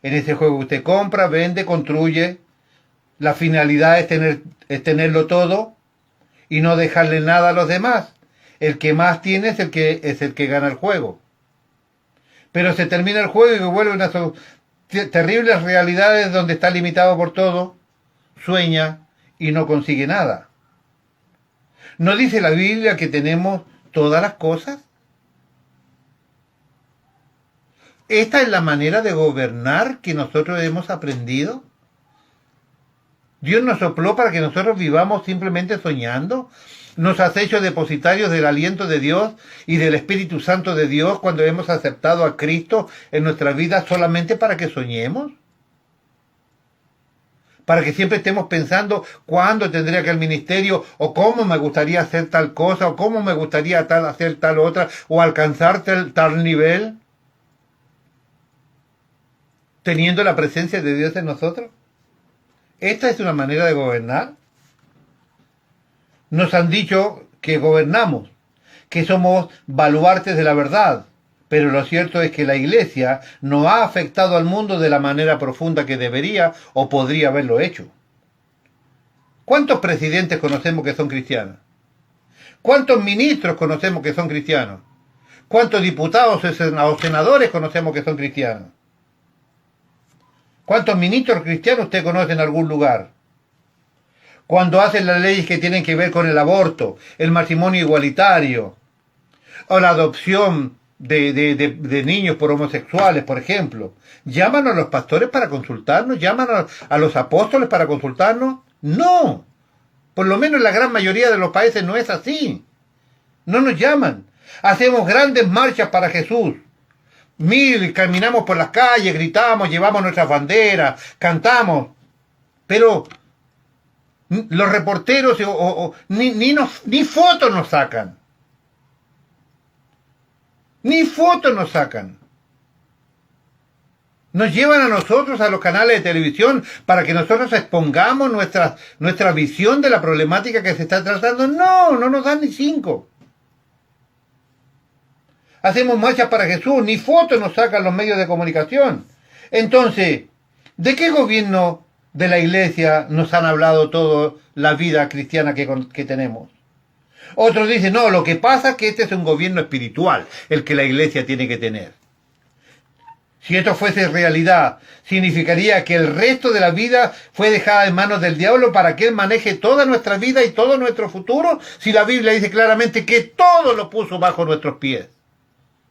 En ese juego usted compra, vende, construye. La finalidad es tenerlo todo y no dejarle nada a los demás. El que más tiene es el que gana el juego. Pero se termina el juego y vuelven a sus terribles realidades donde está limitado por todo, sueña y no consigue nada. ¿No dice la Biblia que tenemos todas las cosas? ¿Esta es la manera de gobernar que nosotros hemos aprendido? Dios nos sopló para que nosotros vivamos simplemente soñando. Nos has hecho depositarios del aliento de Dios y del Espíritu Santo de Dios cuando hemos aceptado a Cristo en nuestra vida solamente para que soñemos. Para que siempre estemos pensando cuándo tendría que el ministerio, o cómo me gustaría hacer tal cosa, o cómo me gustaría hacer tal otra, o alcanzar tal nivel, teniendo la presencia de Dios en nosotros. ¿Esta es una manera de gobernar? Nos han dicho que gobernamos, que somos baluartes de la verdad, pero lo cierto es que la Iglesia no ha afectado al mundo de la manera profunda que debería o podría haberlo hecho. ¿Cuántos presidentes conocemos que son cristianos? ¿Cuántos ministros conocemos que son cristianos? ¿Cuántos diputados o senadores conocemos que son cristianos? ¿Cuántos ministros cristianos usted conoce en algún lugar? Cuando hacen las leyes que tienen que ver con el aborto, el matrimonio igualitario, o la adopción de niños por homosexuales, por ejemplo, ¿llaman a los pastores para consultarnos? ¿Llaman a los apóstoles para consultarnos? No, por lo menos en la gran mayoría de los países no es así. No nos llaman. Hacemos grandes marchas para Jesús. Caminamos por las calles, gritamos, llevamos nuestras banderas, cantamos, pero los reporteros ni fotos nos sacan. Ni fotos nos sacan. Nos llevan a nosotros a los canales de televisión para que nosotros expongamos nuestra visión de la problemática que se está tratando. No nos dan ni 5. Hacemos marchas para Jesús, ni fotos nos sacan los medios de comunicación. Entonces, ¿de qué gobierno de la Iglesia nos han hablado toda la vida cristiana que tenemos? Otros dicen, no, lo que pasa es que este es un gobierno espiritual, el que la Iglesia tiene que tener. Si esto fuese realidad, significaría que el resto de la vida fue dejada en manos del diablo para que él maneje toda nuestra vida y todo nuestro futuro, si la Biblia dice claramente que todo lo puso bajo nuestros pies.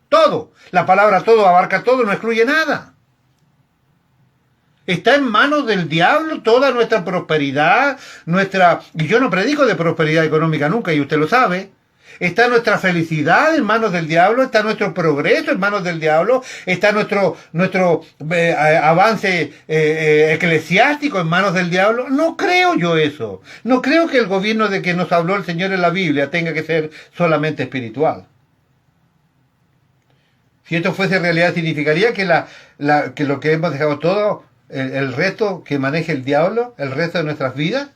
Todo. La palabra todo abarca todo, no excluye nada. Está en manos del diablo toda nuestra prosperidad, y yo no predico de prosperidad económica nunca, y usted lo sabe. Está nuestra felicidad en manos del diablo, está nuestro progreso en manos del diablo, está nuestro avance eclesiástico en manos del diablo. No creo yo eso. No creo que el gobierno de que nos habló el Señor en la Biblia tenga que ser solamente espiritual. Si esto fuese realidad, significaría que lo que hemos dejado todo, el resto que maneje el diablo, el resto de nuestras vidas.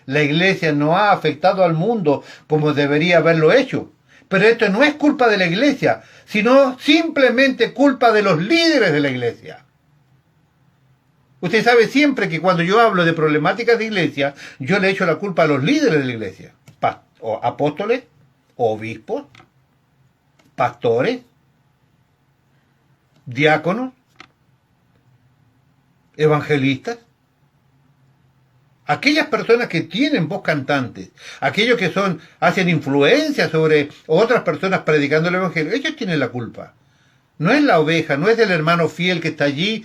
La Iglesia no ha afectado al mundo como debería haberlo hecho. Pero esto no es culpa de la Iglesia, sino simplemente culpa de los líderes de la Iglesia. Usted sabe siempre que cuando yo hablo de problemáticas de Iglesia, yo le echo la culpa a los líderes de la Iglesia. Apóstoles, obispos, pastores, diáconos, evangelistas, aquellas personas que tienen voz cantante, aquellos que hacen influencia sobre otras personas predicando el evangelio, ellos tienen la culpa. No es la oveja, no es el hermano fiel que está allí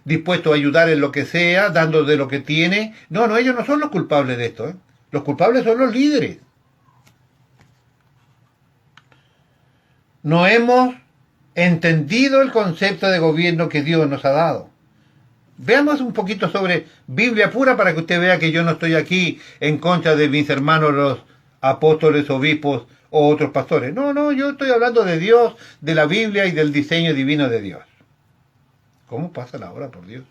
dispuesto a ayudar en lo que sea, dando de lo que tiene. No, ellos no son los culpables de esto. Los culpables son los líderes. No hemos entendido el concepto de gobierno que Dios nos ha dado. Veamos un poquito sobre Biblia pura para que usted vea que yo no estoy aquí en contra de mis hermanos los apóstoles, obispos o otros pastores. No, yo estoy hablando de Dios, de la Biblia y del diseño divino de Dios. ¿Cómo pasa la hora, por Dios?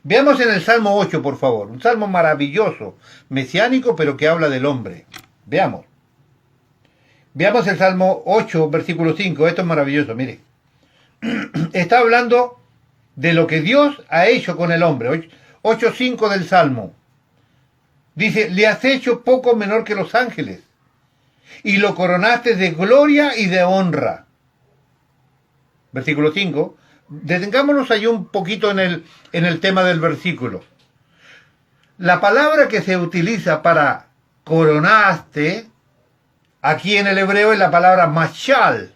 Veamos en el Salmo 8, por favor. Un salmo maravilloso, mesiánico, pero que habla del hombre. Veamos. Veamos el Salmo 8, versículo 5. Esto es maravilloso, mire. Está hablando de lo que Dios ha hecho con el hombre. 8.5 del Salmo. Dice, le has hecho poco menor que los ángeles, y lo coronaste de gloria y de honra. Versículo 5. Detengámonos ahí un poquito en el tema del versículo. La palabra que se utiliza para coronaste, aquí en el hebreo es la palabra mashal,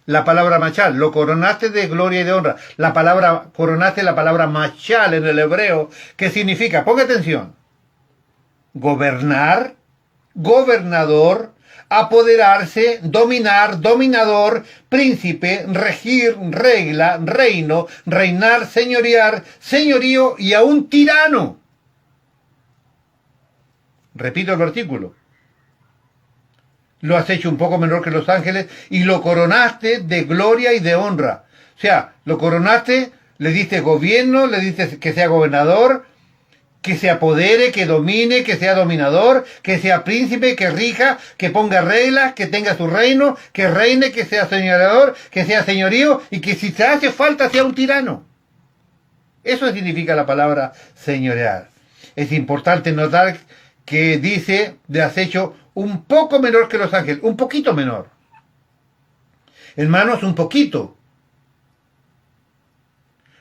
la palabra machal, lo coronaste de gloria y de honra. La palabra, coronaste la palabra machal en el hebreo, que significa, ponga atención, gobernar, gobernador, apoderarse, dominar, dominador, príncipe, regir, regla, reino, reinar, señorear, señorío y aún tirano. Repito el versículo. Lo has hecho un poco menor que los ángeles y lo coronaste de gloria y de honra. O sea, lo coronaste, le diste gobierno, le diste que sea gobernador, que se apodere, que domine, que sea dominador, que sea príncipe, que rija, que ponga reglas, que tenga su reino, que reine, que sea señorador, que sea señorío y que si se hace falta sea un tirano. Eso significa la palabra señorear. Es importante notar que dice de has hecho un poco menor que los ángeles, un poquito menor. Hermanos, un poquito.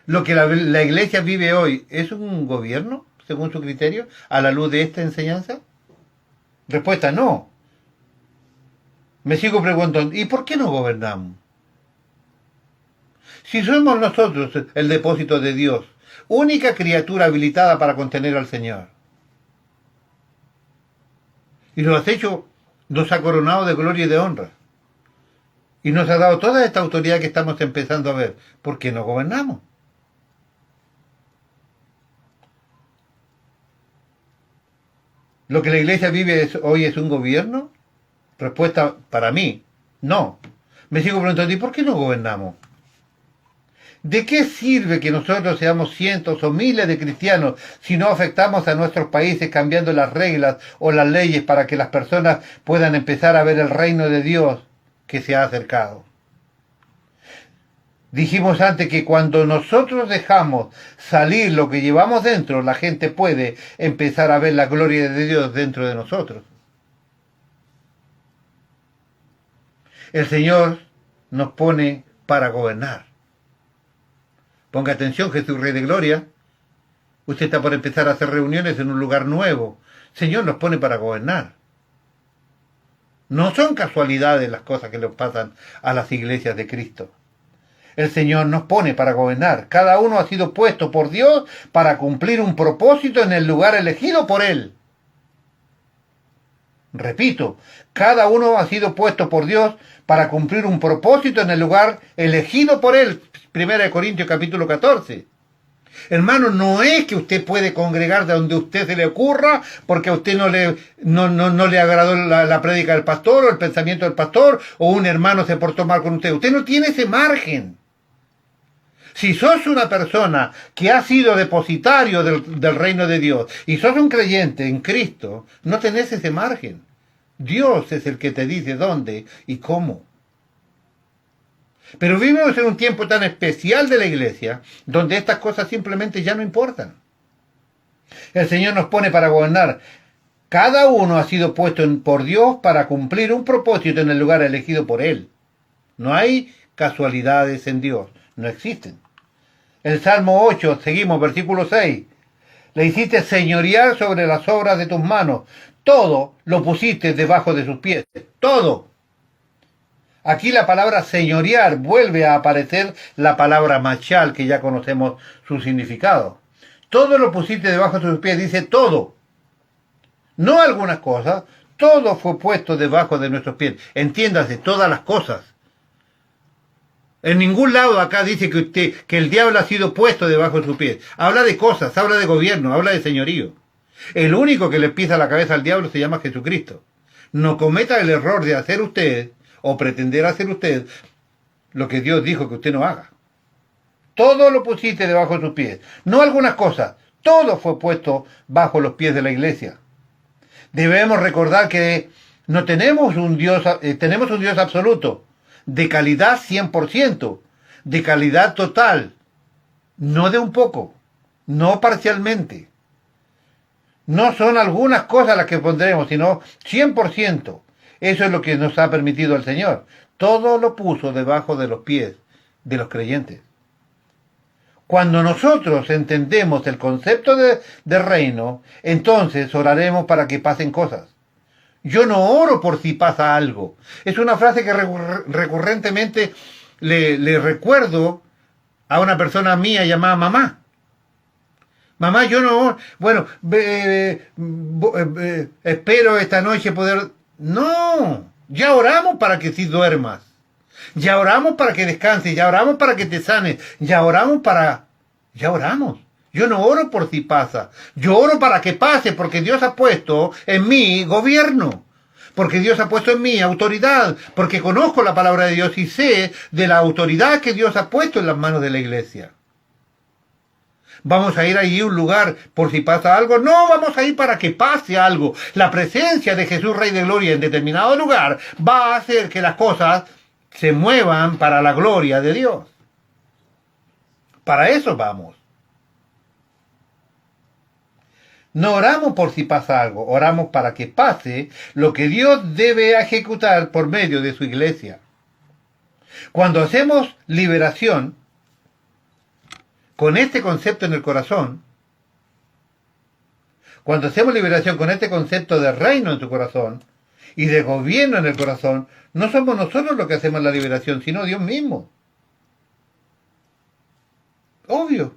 Lo que la iglesia vive hoy, ¿es un gobierno, según su criterio, a la luz de esta enseñanza? Respuesta, no. Me sigo preguntando, ¿y por qué no gobernamos? Si somos nosotros el depósito de Dios, única criatura habilitada para contener al Señor. Y lo has hecho, nos ha coronado de gloria y de honra. Y nos ha dado toda esta autoridad que estamos empezando a ver. ¿Por qué no gobernamos? ¿Lo que la iglesia vive hoy es un gobierno? Respuesta para mí, no. Me sigo preguntando, ¿y por qué no gobernamos? ¿De qué sirve que nosotros seamos cientos o miles de cristianos si no afectamos a nuestros países cambiando las reglas o las leyes para que las personas puedan empezar a ver el reino de Dios que se ha acercado? Dijimos antes que cuando nosotros dejamos salir lo que llevamos dentro, la gente puede empezar a ver la gloria de Dios dentro de nosotros. El Señor nos pone para gobernar. Ponga atención, Jesús Rey de Gloria. Usted está por empezar a hacer reuniones en un lugar nuevo. El Señor nos pone para gobernar. No son casualidades las cosas que le pasan a las iglesias de Cristo. El Señor nos pone para gobernar. Cada uno ha sido puesto por Dios para cumplir un propósito en el lugar elegido por Él. Repito, cada uno ha sido puesto por Dios para cumplir un propósito en el lugar elegido por Él. 1 Corintios capítulo 14. Hermano, no es que usted puede congregar de donde usted se le ocurra porque a usted no le agradó la prédica del pastor o el pensamiento del pastor o un hermano se portó mal con usted. Usted no tiene ese margen. Si sos una persona que ha sido depositario del reino de Dios y sos un creyente en Cristo, no tenés ese margen. Dios es el que te dice dónde y cómo. Pero vivimos en un tiempo tan especial de la iglesia, donde estas cosas simplemente ya no importan. El Señor nos pone para gobernar. Cada uno ha sido puesto por Dios para cumplir un propósito en el lugar elegido por Él. No hay casualidades en Dios, no existen. El Salmo 8, seguimos, versículo 6. Le hiciste señorear sobre las obras de tus manos. Todo lo pusiste debajo de sus pies. Todo. Aquí la palabra señorear vuelve a aparecer la palabra machal, que ya conocemos su significado. Todo lo pusiste debajo de sus pies, dice todo. No algunas cosas, todo fue puesto debajo de nuestros pies. Entiéndase, todas las cosas. En ningún lado acá dice que el diablo ha sido puesto debajo de sus pies. Habla de cosas, habla de gobierno, habla de señorío. El único que le pisa la cabeza al diablo se llama Jesucristo. No cometa el error de hacer usted o pretender hacer usted lo que Dios dijo que usted no haga. Todo lo pusiste debajo de sus pies. No algunas cosas, todo fue puesto bajo los pies de la iglesia. Debemos recordar que no tenemos un Dios, tenemos un Dios absoluto, de calidad 100%, de calidad total, no de un poco, no parcialmente. No son algunas cosas las que pondremos, sino 100%. Eso es lo que nos ha permitido el Señor. Todo lo puso debajo de los pies de los creyentes. Cuando nosotros entendemos el concepto de reino, entonces oraremos para que pasen cosas. Yo no oro por si pasa algo. Es una frase que recurrentemente le recuerdo a una persona mía llamada mamá. Mamá, yo no oro. Bueno, espero esta noche poder... No, ya oramos para que sí duermas. Ya oramos para que descanses, ya oramos para que te sanes, ya oramos para... Ya oramos. Yo no oro por si pasa. Yo oro para que pase porque Dios ha puesto en mí gobierno. Porque Dios ha puesto en mí autoridad. Porque conozco la palabra de Dios y sé de la autoridad que Dios ha puesto en las manos de la iglesia. ¿Vamos a ir allí a un lugar por si pasa algo? No, vamos a ir para que pase algo. La presencia de Jesús Rey de Gloria en determinado lugar va a hacer que las cosas se muevan para la gloria de Dios. Para eso vamos. No oramos por si pasa algo, oramos para que pase lo que Dios debe ejecutar por medio de su iglesia. Cuando hacemos liberación con este concepto en el corazón, cuando hacemos liberación con este concepto de reino en tu corazón y de gobierno en el corazón, no somos nosotros los que hacemos la liberación, sino Dios mismo. Obvio.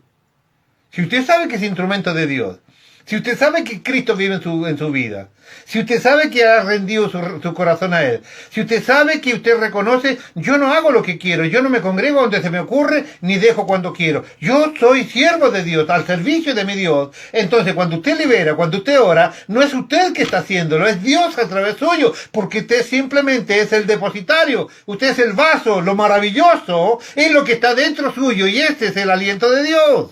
Si usted sabe que es instrumento de Dios, si usted sabe que Cristo vive en su vida, si usted sabe que ha rendido su corazón a Él, si usted sabe que usted reconoce, yo no hago lo que quiero, yo no me congrego donde se me ocurre, ni dejo cuando quiero. Yo soy siervo de Dios, al servicio de mi Dios. Entonces, cuando usted libera, cuando usted ora, no es usted el que está haciéndolo, es Dios a través suyo, porque usted simplemente es el depositario, usted es el vaso, lo maravilloso es lo que está dentro suyo, y este es el aliento de Dios.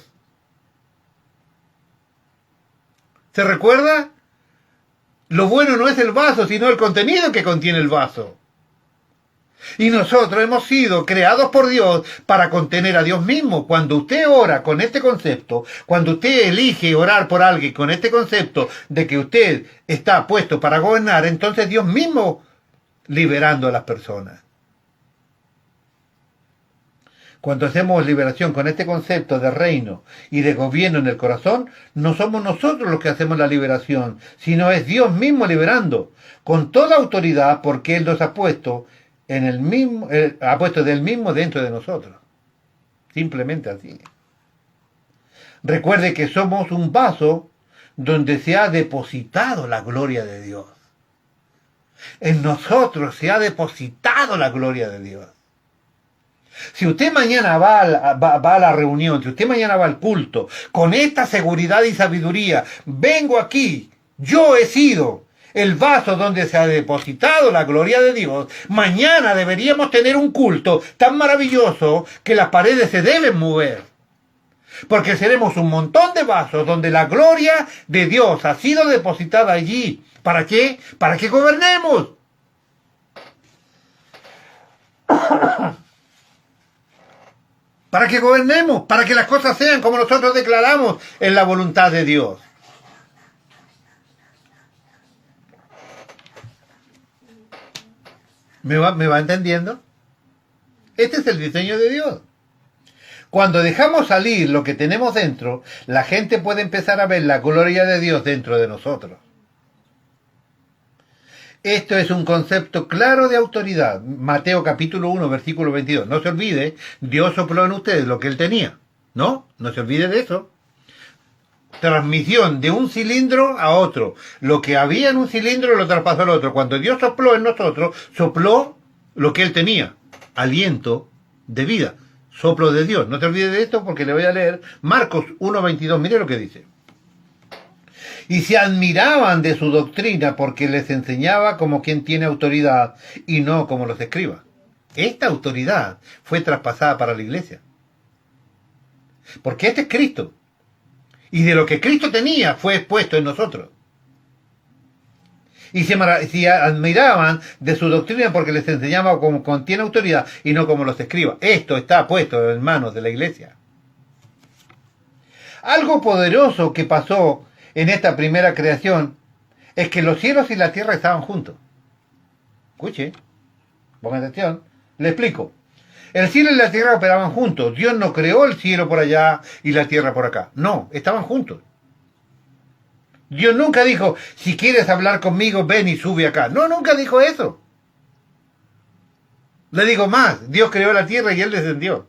¿Se recuerda? Lo bueno no es el vaso, sino el contenido que contiene el vaso. Y nosotros hemos sido creados por Dios para contener a Dios mismo. Cuando usted ora con este concepto, cuando usted elige orar por alguien con este concepto de que usted está puesto para gobernar, entonces Dios mismo liberando a las personas. Cuando hacemos liberación con este concepto de reino y de gobierno en el corazón, no somos nosotros los que hacemos la liberación, sino es Dios mismo liberando, con toda autoridad, porque Él nos ha puesto en el mismo, ha puesto del mismo dentro de nosotros. Simplemente así. Recuerde que somos un vaso donde se ha depositado la gloria de Dios. En nosotros se ha depositado la gloria de Dios. Si usted mañana va a la reunión, si usted mañana va al culto, con esta seguridad y sabiduría, vengo aquí, yo he sido el vaso donde se ha depositado la gloria de Dios, mañana deberíamos tener un culto tan maravilloso que las paredes se deben mover. Porque seremos un montón de vasos donde la gloria de Dios ha sido depositada allí. ¿Para qué? Para que gobernemos. Para que gobernemos, para que las cosas sean como nosotros declaramos en la voluntad de Dios. ¿Me va entendiendo? Este es el diseño de Dios. Cuando dejamos salir lo que tenemos dentro, la gente puede empezar a ver la gloria de Dios dentro de nosotros. Esto es un concepto claro de autoridad. Mateo capítulo 1, versículo 22. No se olvide, Dios sopló en ustedes lo que Él tenía. ¿No? No se olvide de eso. Transmisión de un cilindro a otro. Lo que había en un cilindro lo traspasó al otro. Cuando Dios sopló en nosotros, sopló lo que Él tenía. Aliento de vida. Soplo de Dios. No se olvide de esto porque le voy a leer Marcos 1, 22. Mire lo que dice. Y se admiraban de su doctrina porque les enseñaba como quien tiene autoridad y no como los escribas. Esta autoridad fue traspasada para la iglesia. Porque este es Cristo. Y de lo que Cristo tenía fue expuesto en nosotros. Y se admiraban de su doctrina porque les enseñaba como quien tiene autoridad y no como los escribas. Esto está puesto en manos de la iglesia. Algo poderoso que pasó en esta primera creación es que los cielos y la tierra estaban juntos. Escuche, pongan atención, le explico. El cielo y la tierra operaban juntos. Dios no creó el cielo por allá y la tierra por acá. No, estaban juntos. Dios nunca dijo, si quieres hablar conmigo, ven y sube acá. No, nunca dijo eso. Le digo más, Dios creó la tierra y Él descendió.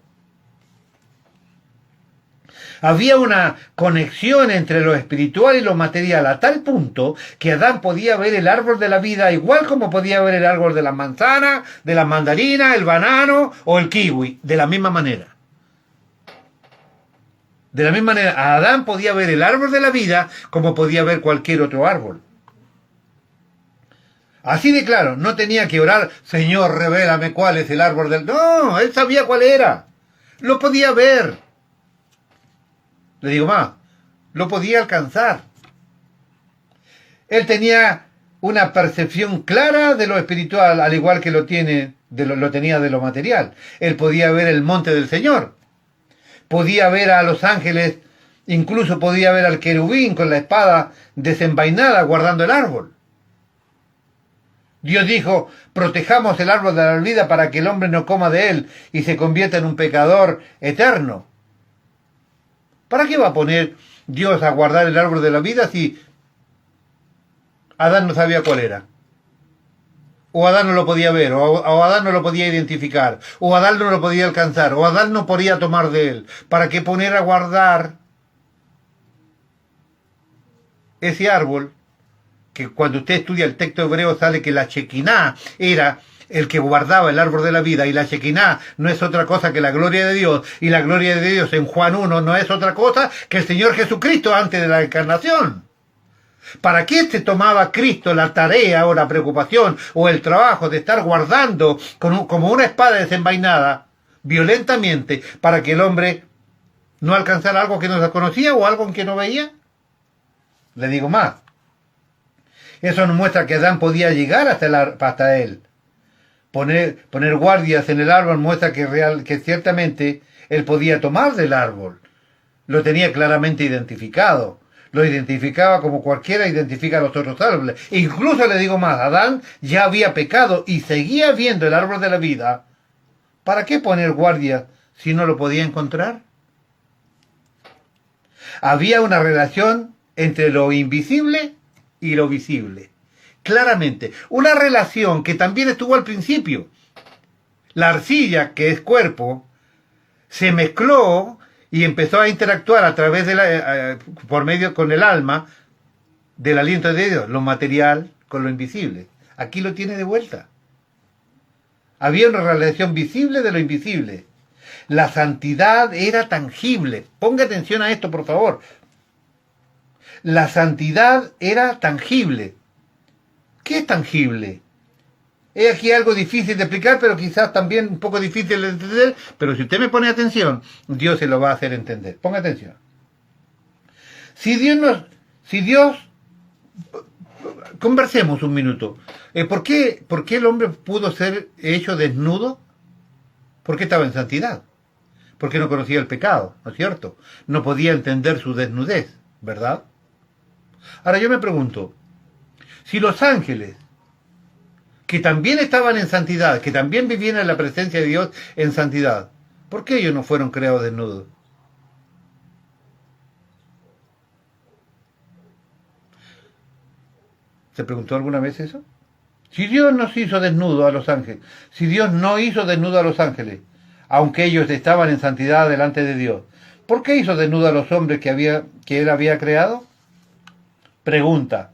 Había una conexión entre lo espiritual y lo material a tal punto que Adán podía ver el árbol de la vida igual como podía ver el árbol de la manzana, de la mandarina, el banano o el kiwi, de la misma manera. De la misma manera, Adán podía ver el árbol de la vida como podía ver cualquier otro árbol. Así de claro, no tenía que orar, Señor, revélame cuál es el árbol del... No, él sabía cuál era. Lo podía ver. Le digo más, lo podía alcanzar. Él tenía una percepción clara de lo espiritual, al igual que lo tenía de lo material. Él podía ver el monte del Señor. Podía ver a los ángeles, incluso podía ver al querubín con la espada desenvainada guardando el árbol. Dios dijo, protejamos el árbol de la vida para que el hombre no coma de él y se convierta en un pecador eterno. ¿Para qué va a poner Dios a guardar el árbol de la vida si Adán no sabía cuál era? O Adán no lo podía ver, o Adán no lo podía identificar, o Adán no lo podía alcanzar, o Adán no podía tomar de él. ¿Para qué poner a guardar ese árbol? Que cuando usted estudia el texto hebreo sale que la Shekinah era el que guardaba el árbol de la vida, y la Shekinah no es otra cosa que la gloria de Dios, y la gloria de Dios en Juan 1 no es otra cosa que el Señor Jesucristo antes de la encarnación. ¿Para qué se tomaba Cristo la tarea o la preocupación o el trabajo de estar guardando como una espada desenvainada violentamente para que el hombre no alcanzara algo que no conocía o algo en que no veía? Le digo más. Eso nos muestra que Adán podía llegar hasta él. Poner guardias en el árbol muestra que ciertamente él podía tomar del árbol. Lo tenía claramente identificado. Lo identificaba como cualquiera identifica los otros árboles. E incluso le digo más, Adán ya había pecado y seguía viendo el árbol de la vida. ¿Para qué poner guardias si no lo podía encontrar? Había una relación entre lo invisible y lo visible. Claramente, una relación que también estuvo al principio. La arcilla, que es cuerpo, se mezcló y empezó a interactuar a través de por medio con el alma del aliento de Dios, lo material con lo invisible. Aquí lo tiene de vuelta. Había una relación visible de lo invisible. La santidad era tangible. Ponga atención a esto, por favor. La santidad era tangible. ¿Qué es tangible? Es aquí algo difícil de explicar, pero quizás también un poco difícil de entender, pero si usted me pone atención, Dios se lo va a hacer entender. Ponga atención. Si Dios, conversemos un minuto. ¿Por qué el hombre pudo ser hecho desnudo? Porque estaba en santidad. Porque no conocía el pecado, ¿no es cierto? No podía entender su desnudez, ¿verdad? Ahora yo me pregunto, si los ángeles, que también estaban en santidad, que también vivían en la presencia de Dios en santidad, ¿por qué ellos no fueron creados desnudos? ¿Se preguntó alguna vez eso? Si Dios nos hizo desnudos a los ángeles, si Dios no hizo desnudo a los ángeles, aunque ellos estaban en santidad delante de Dios, ¿por qué hizo desnudo a los hombres que Él había creado? Pregunta,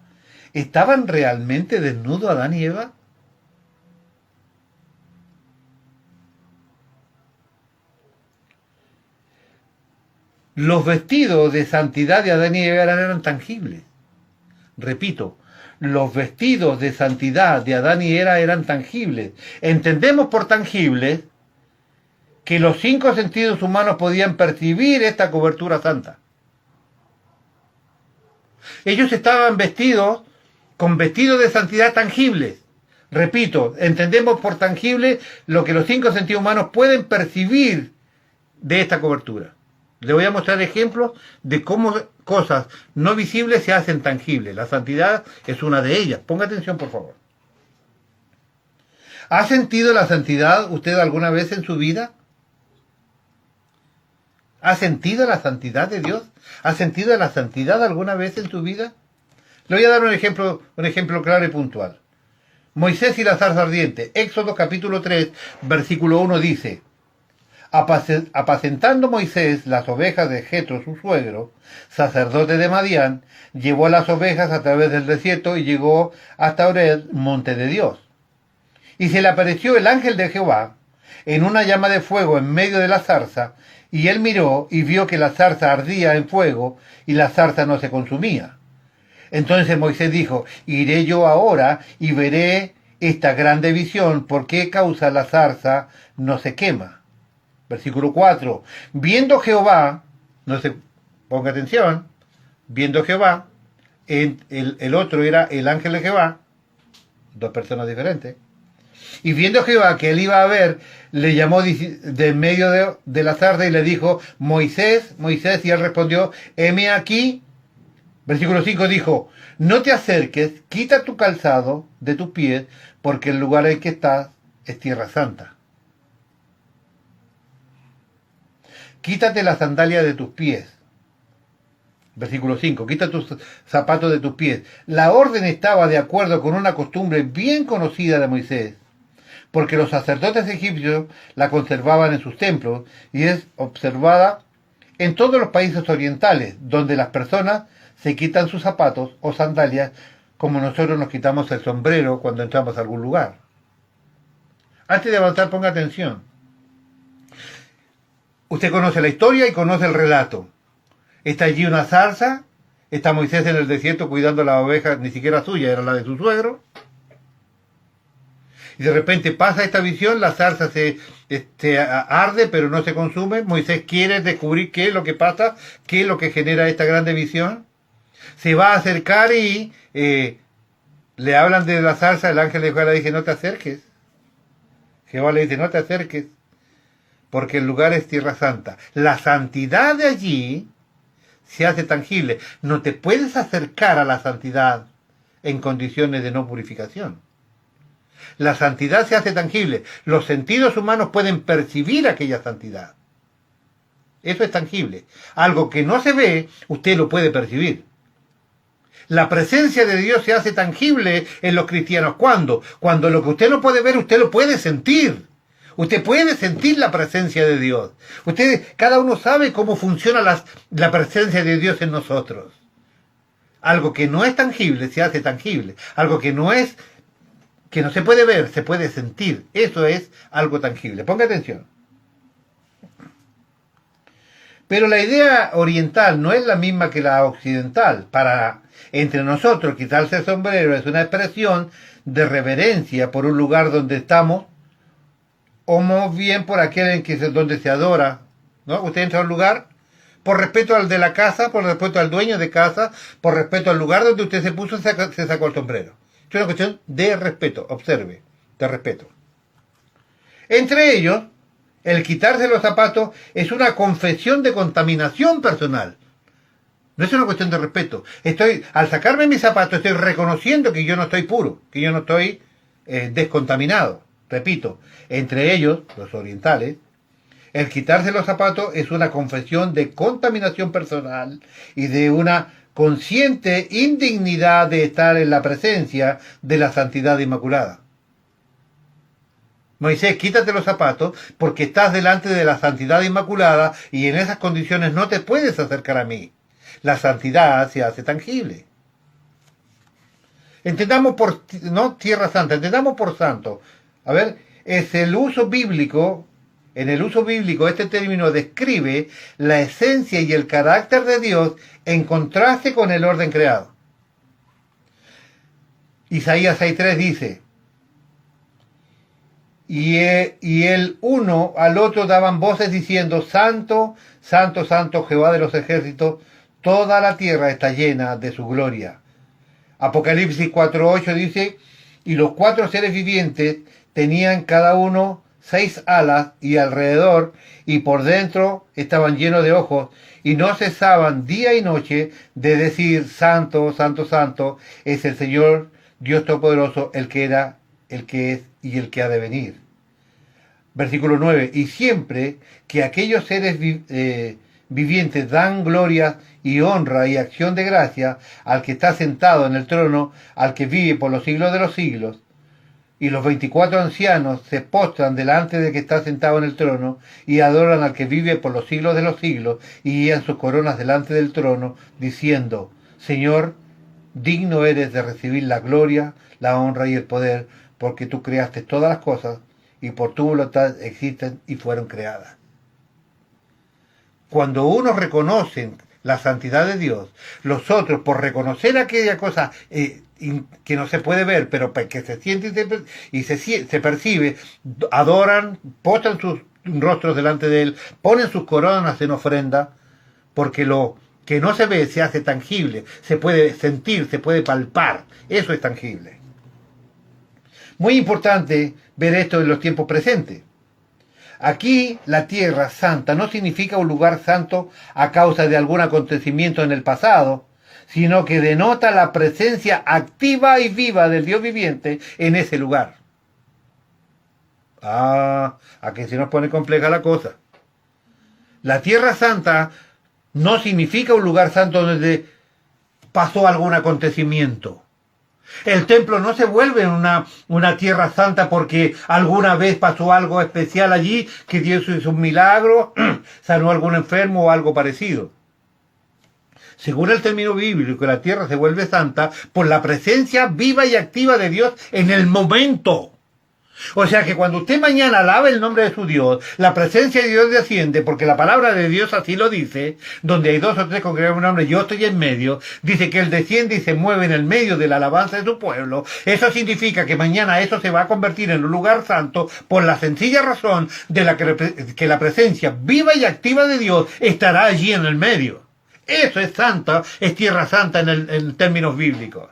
¿estaban realmente desnudos Adán y Eva? Los vestidos de santidad de Adán y Eva eran tangibles. Repito, los vestidos de santidad de Adán y Eva eran tangibles. Entendemos por tangibles que los 5 sentidos humanos podían percibir esta cobertura santa. Ellos estaban vestidos con vestidos de santidad tangibles. Repito, entendemos por tangible lo que los 5 sentidos humanos pueden percibir de esta cobertura. Le voy a mostrar ejemplos de cómo cosas no visibles se hacen tangibles. La santidad es una de ellas. Ponga atención, por favor. ¿Ha sentido la santidad usted alguna vez en su vida? ¿Ha sentido la santidad de Dios? ¿Ha sentido la santidad alguna vez en su vida? Le voy a dar un ejemplo claro y puntual. Moisés y la zarza ardiente. Éxodo capítulo 3, versículo 1 dice: Apacentando Moisés las ovejas de Jetro, su suegro, sacerdote de Madián, llevó las ovejas a través del desierto y llegó hasta Horeb, monte de Dios. Y se le apareció el ángel de Jehová en una llama de fuego en medio de la zarza, y él miró y vio que la zarza ardía en fuego y la zarza no se consumía. Entonces Moisés dijo: iré yo ahora y veré esta grande visión, por qué causa la zarza no se quema. Versículo 4. Viendo Jehová, no se ponga atención, viendo Jehová, el otro era el ángel de Jehová, dos personas diferentes, y viendo Jehová que él iba a ver, le llamó de en medio de la zarza y le dijo: Moisés, Moisés, y él respondió: heme aquí. Versículo 5 dijo: no te acerques, quita tu calzado de tus pies, porque el lugar en que estás es tierra santa. Quítate la sandalia de tus pies. Versículo 5, quita tus zapatos de tus pies. La orden estaba de acuerdo con una costumbre bien conocida de Moisés, porque los sacerdotes egipcios la conservaban en sus templos y es observada en todos los países orientales, donde las personas se quitan sus zapatos o sandalias como nosotros nos quitamos el sombrero cuando entramos a algún lugar. Antes de avanzar, ponga atención. Usted conoce la historia y conoce el relato. Está allí una zarza, está Moisés en el desierto cuidando las ovejas, ni siquiera suya, era la de su suegro. Y de repente pasa esta visión, la zarza se arde pero no se consume. Moisés quiere descubrir qué es lo que pasa, qué es lo que genera esta grande visión. Se va a acercar y le hablan de la zarza, el ángel de Jehová le dice: no te acerques. Jehová le dice: no te acerques, porque el lugar es tierra santa. La santidad de allí se hace tangible. No te puedes acercar a la santidad en condiciones de no purificación. La santidad se hace tangible. Los sentidos humanos pueden percibir aquella santidad. Eso es tangible. Algo que no se ve, usted lo puede percibir. La presencia de Dios se hace tangible en los cristianos. ¿Cuándo? Cuando lo que usted no puede ver, usted lo puede sentir. Usted puede sentir la presencia de Dios. Cada uno sabe cómo funciona la presencia de Dios en nosotros. Algo que no es tangible se hace tangible. Algo que no se puede ver, se puede sentir. Eso es algo tangible. Ponga atención. Pero la idea oriental no es la misma que la occidental. Entre nosotros, quitarse el sombrero es una expresión de reverencia por un lugar donde estamos, o más bien por aquel donde se adora, ¿no? Usted entra a un lugar por respeto al de la casa, por respeto al dueño de casa, por respeto al lugar donde usted se puso, se sacó el sombrero. Es una cuestión de respeto, observe, de respeto. Entre ellos, el quitarse los zapatos es una confesión de contaminación personal. No es una cuestión de respeto. Al sacarme mis zapatos, estoy reconociendo que yo no estoy puro, que yo no estoy descontaminado. Repito, entre ellos, los orientales, el quitarse los zapatos es una confesión de contaminación personal y de una consciente indignidad de estar en la presencia de la santidad inmaculada. Moisés, quítate los zapatos porque estás delante de la santidad inmaculada y en esas condiciones no te puedes acercar a mí. La santidad se hace tangible. Entendamos no tierra santa, entendamos por santo. A ver, es el uso bíblico. En el uso bíblico este término describe la esencia y el carácter de Dios en contraste con el orden creado. Isaías 6:3 dice: y el uno al otro daban voces diciendo: Santo, Santo, Santo, Jehová de los ejércitos, toda la tierra está llena de su gloria. Apocalipsis 4:8 dice: y los 4 seres vivientes tenían cada uno 6 alas y alrededor y por dentro estaban llenos de ojos y no cesaban día y noche de decir: Santo, Santo, Santo es el Señor Dios Todopoderoso, el que era, el que es y el que ha de venir. Versículo 9: y siempre que aquellos seres vivientes dan gloria y honra y acción de gracia al que está sentado en el trono, al que vive por los siglos de los siglos. Y los 24 ancianos se postran delante del que está sentado en el trono y adoran al que vive por los siglos de los siglos y guían sus coronas delante del trono, diciendo: Señor, digno eres de recibir la gloria, la honra y el poder, porque tú creaste todas las cosas y por tu voluntad existen y fueron creadas. Cuando uno reconoce la santidad de Dios, los otros, por reconocer aquella cosa que no se puede ver, pero que se siente y se percibe, adoran, postran sus rostros delante de Él, ponen sus coronas en ofrenda, porque lo que no se ve se hace tangible, se puede sentir, se puede palpar, eso es tangible. Muy importante ver esto en los tiempos presentes. Aquí la tierra santa no significa un lugar santo a causa de algún acontecimiento en el pasado, sino que denota la presencia activa y viva del Dios viviente en ese lugar. Aquí se nos pone compleja la cosa. La tierra santa no significa un lugar santo donde pasó algún acontecimiento. El templo no se vuelve una tierra santa porque alguna vez pasó algo especial allí, que Dios hizo un milagro, sanó a algún enfermo o algo parecido. Según el término bíblico, la tierra se vuelve santa por la presencia viva y activa de Dios en el momento. O sea que cuando usted mañana alaba el nombre de su Dios, la presencia de Dios desciende, porque la palabra de Dios así lo dice, donde hay dos o tres congregados en mi nombre, yo estoy en medio, dice que Él desciende y se mueve en el medio de la alabanza de su pueblo. Eso significa que mañana eso se va a convertir en un lugar santo por la sencilla razón de que la presencia viva y activa de Dios estará allí en el medio. Eso es santa, es tierra santa en términos bíblicos.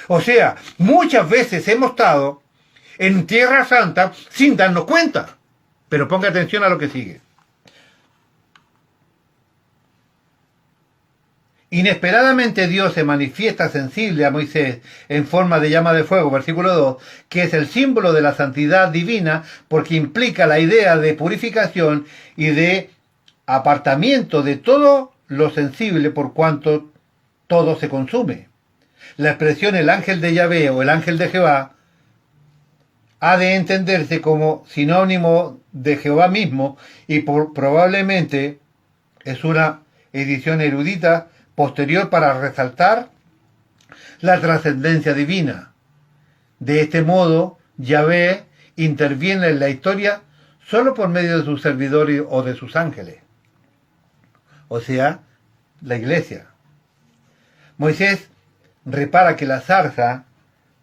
O sea, muchas veces hemos estado en tierra santa sin darnos cuenta. Pero ponga atención a lo que sigue. Inesperadamente Dios se manifiesta sensible a Moisés en forma de llama de fuego, versículo 2, que es el símbolo de la santidad divina porque implica la idea de purificación y de apartamiento de todo lo sensible por cuanto todo se consume. La expresión el ángel de Yahvé o el ángel de Jehová ha de entenderse como sinónimo de Jehová mismo y probablemente es una edición erudita posterior para resaltar la trascendencia divina. De este modo, Yahvé interviene en la historia solo por medio de sus servidores o de sus ángeles, o sea, la iglesia. Moisés repara que la zarza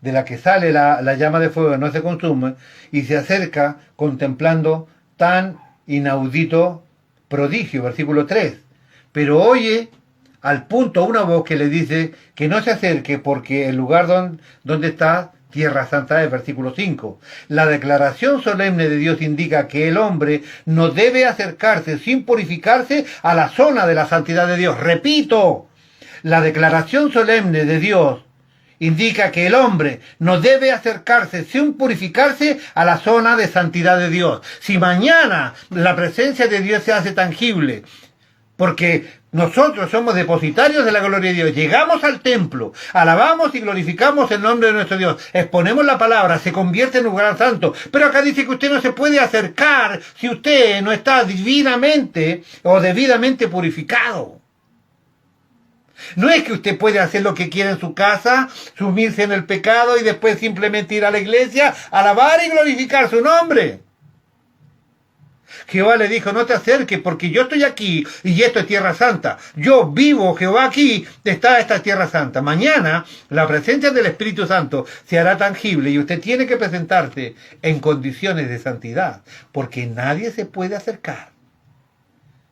de la que sale la llama de fuego no se consume y se acerca contemplando tan inaudito prodigio, versículo 3. Pero oye al punto una voz que le dice que no se acerque porque el lugar donde está tierra santa es, versículo 5. La declaración solemne de Dios indica que el hombre no debe acercarse sin purificarse a la zona de la santidad de Dios. Repito, la declaración solemne de Dios indica que el hombre no debe acercarse sin purificarse a la zona de santidad de Dios. Si mañana la presencia de Dios se hace tangible, porque nosotros somos depositarios de la gloria de Dios, llegamos al templo, alabamos y glorificamos el nombre de nuestro Dios, exponemos la palabra, se convierte en un lugar santo, pero acá dice que usted no se puede acercar si usted no está divinamente o debidamente purificado. No es que usted puede hacer lo que quiera en su casa, sumirse en el pecado y después simplemente ir a la iglesia, alabar y glorificar su nombre. Jehová le dijo, no te acerques porque yo estoy aquí y esto es tierra santa. Yo vivo, Jehová aquí, está esta tierra santa. Mañana la presencia del Espíritu Santo se hará tangible y usted tiene que presentarse en condiciones de santidad porque nadie se puede acercar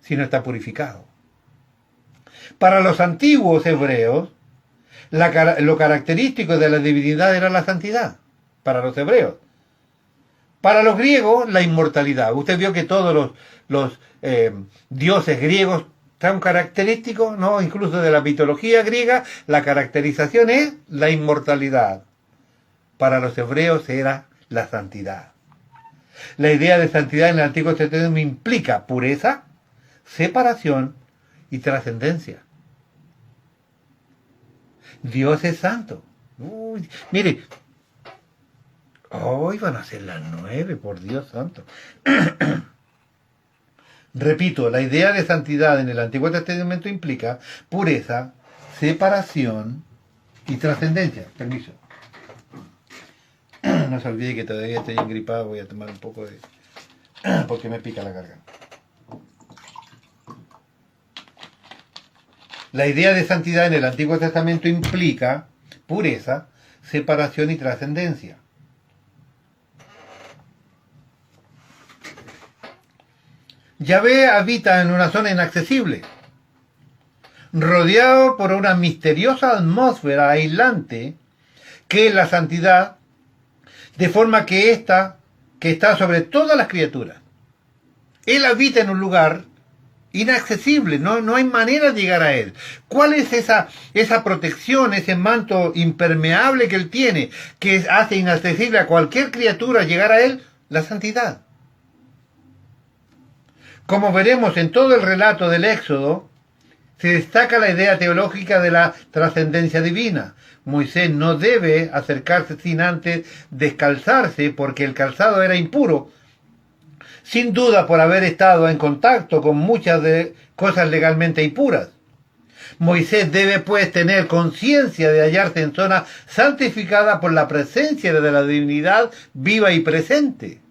si no está purificado. Para los antiguos hebreos, lo característico de la divinidad era la santidad, para los hebreos. Para los griegos, la inmortalidad. Usted vio que todos los dioses griegos tan característicos, ¿no? Incluso de la mitología griega, la caracterización es la inmortalidad. Para los hebreos era la santidad. La idea de santidad en el Antiguo Testamento implica pureza, separación y trascendencia. Dios es santo. Uy, mire, hoy van a ser las 9, por Dios santo. Repito, la idea de santidad en el Antiguo Testamento implica pureza, separación y trascendencia. Permiso. No se olvide que todavía estoy engripado, voy a tomar un poco de... porque me pica la garganta. La idea de santidad en el Antiguo Testamento implica pureza, separación y trascendencia. Yahvé habita en una zona inaccesible, rodeado por una misteriosa atmósfera aislante que es la santidad, de forma que está sobre todas las criaturas. Él habita en un lugar inaccesible, no hay manera de llegar a él. ¿Cuál es esa protección, ese manto impermeable que él tiene, que hace inaccesible a cualquier criatura llegar a él? La santidad. Como veremos en todo el relato del Éxodo, se destaca la idea teológica de la trascendencia divina. Moisés no debe acercarse sin antes descalzarse, porque el calzado era impuro, sin duda por haber estado en contacto con muchas de cosas legalmente impuras. Moisés debe pues tener conciencia de hallarse en zona santificada por la presencia de la divinidad viva y presente.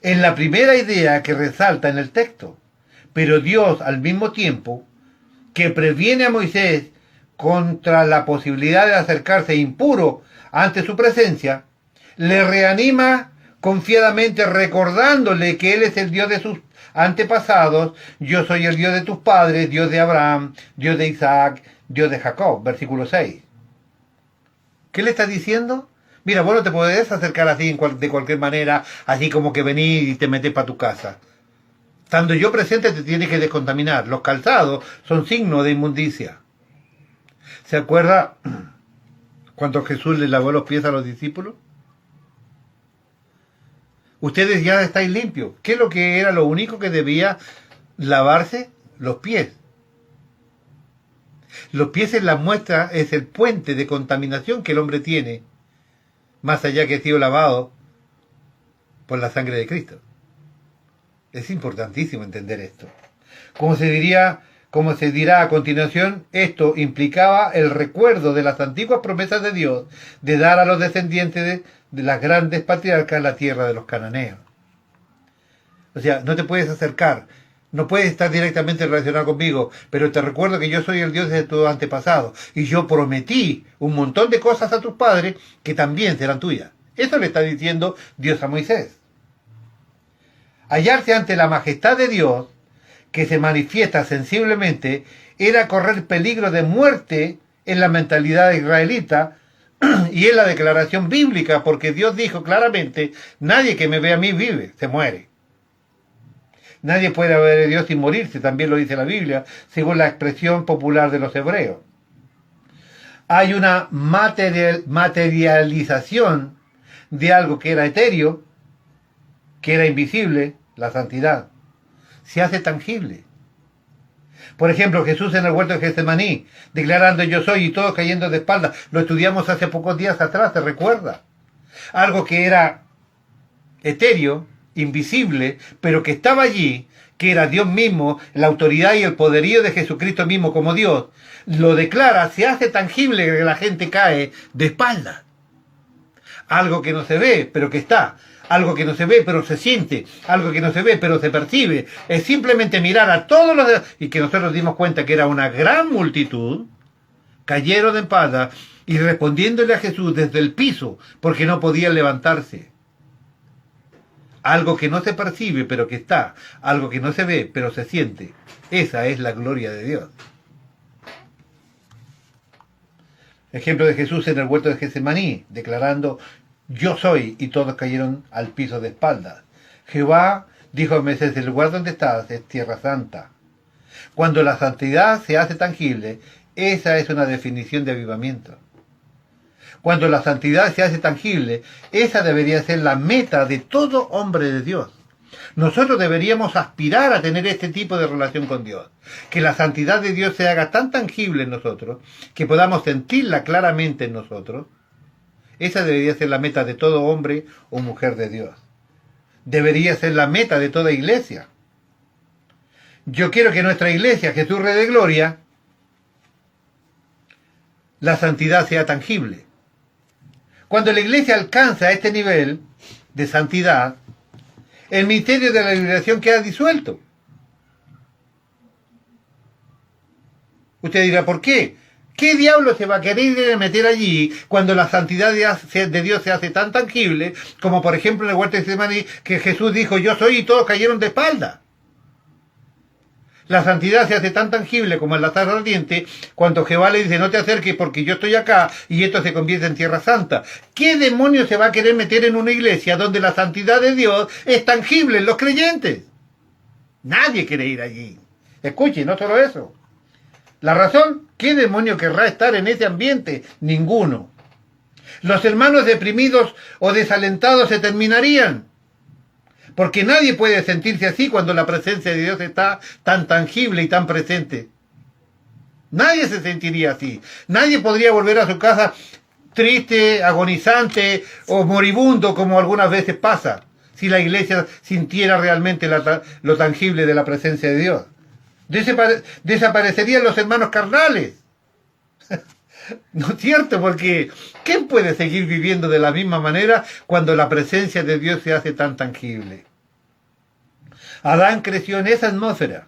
Es la primera idea que resalta en el texto, pero Dios al mismo tiempo que previene a Moisés contra la posibilidad de acercarse impuro ante su presencia, le reanima confiadamente recordándole que Él es el Dios de sus antepasados. Yo soy el Dios de tus padres, Dios de Abraham, Dios de Isaac, Dios de Jacob. Versículo 6. ¿Qué le está diciendo? Mira, vos no te podés acercar así de cualquier manera, así como que venís y te metés para tu casa. Estando yo presente te tienes que descontaminar. Los calzados son signo de inmundicia. ¿Se acuerda cuando Jesús les lavó los pies a los discípulos? Ustedes ya estáis limpios. ¿Qué es lo que era lo único que debía lavarse? Los pies. Los pies es la muestra, es el puente de contaminación que el hombre tiene, más allá que ha sido lavado por la sangre de Cristo. Es importantísimo entender esto. Como se dirá a continuación, esto implicaba el recuerdo de las antiguas promesas de Dios de dar a los descendientes de las grandes patriarcas la tierra de los cananeos. O sea, no te puedes acercar, no puedes estar directamente relacionado conmigo, pero te recuerdo que yo soy el Dios de tus antepasados y yo prometí un montón de cosas a tus padres que también serán tuyas. Eso le está diciendo Dios a Moisés. Hallarse ante la majestad de Dios, que se manifiesta sensiblemente, era correr peligro de muerte en la mentalidad israelita y en la declaración bíblica, porque Dios dijo claramente, nadie que me ve a mí vive, se muere. Nadie puede ver a Dios sin morirse, también lo dice la Biblia, según la expresión popular de los hebreos. Hay una materialización de algo que era etéreo, que era invisible, la santidad. Se hace tangible. Por ejemplo, Jesús en el huerto de Getsemaní, declarando yo soy y todos cayendo de espaldas. Lo estudiamos hace pocos días atrás, ¿te recuerda? Algo que era etéreo, invisible, pero que estaba allí, que era Dios mismo, la autoridad y el poderío de Jesucristo mismo como Dios, lo declara, se hace tangible que la gente cae de espaldas. Algo que no se ve, pero que está. Algo que no se ve, pero se siente. Algo que no se ve, pero se percibe. Es simplemente mirar a todos los... Y que nosotros dimos cuenta que era una gran multitud, cayeron de espaldas y respondiéndole a Jesús desde el piso, porque no podían levantarse. Algo que no se percibe, pero que está. Algo que no se ve, pero se siente. Esa es la gloria de Dios. Ejemplo de Jesús en el huerto de Getsemaní, declarando, yo soy, y todos cayeron al piso de espaldas. Jehová dijo a Moisés, el lugar donde estás es tierra santa. Cuando la santidad se hace tangible, esa es una definición de avivamiento. Cuando la santidad se hace tangible, esa debería ser la meta de todo hombre de Dios. Nosotros deberíamos aspirar a tener este tipo de relación con Dios. Que la santidad de Dios se haga tan tangible en nosotros, que podamos sentirla claramente en nosotros. Esa debería ser la meta de todo hombre o mujer de Dios. Debería ser la meta de toda iglesia. Yo quiero que nuestra iglesia, Jesús Rey de Gloria, la santidad sea tangible. Cuando la iglesia alcanza este nivel de santidad, el misterio de la liberación queda disuelto. Usted dirá, ¿por qué? ¿Qué diablo se va a querer meter allí cuando la santidad de Dios se hace tan tangible, como por ejemplo en el huerto de Getsemaní, que Jesús dijo, yo soy, y todos cayeron de espalda? La santidad se hace tan tangible como en la zarza ardiente, cuando Jehová le dice, no te acerques porque yo estoy acá, y esto se convierte en tierra santa. ¿Qué demonio se va a querer meter en una iglesia donde la santidad de Dios es tangible en los creyentes? Nadie quiere ir allí. Escuche, no solo eso. ¿La razón? ¿Qué demonio querrá estar en ese ambiente? Ninguno. Los hermanos deprimidos o desalentados se terminarían. Porque nadie puede sentirse así cuando la presencia de Dios está tan tangible y tan presente. Nadie se sentiría así. Nadie podría volver a su casa triste, agonizante o moribundo como algunas veces pasa, si la sintiera realmente lo tangible de la presencia de Dios. Desaparecerían los hermanos carnales. ¿No es cierto? Porque ¿quién puede seguir viviendo de la misma manera cuando la presencia de Dios se hace tan tangible? Adán creció en esa atmósfera.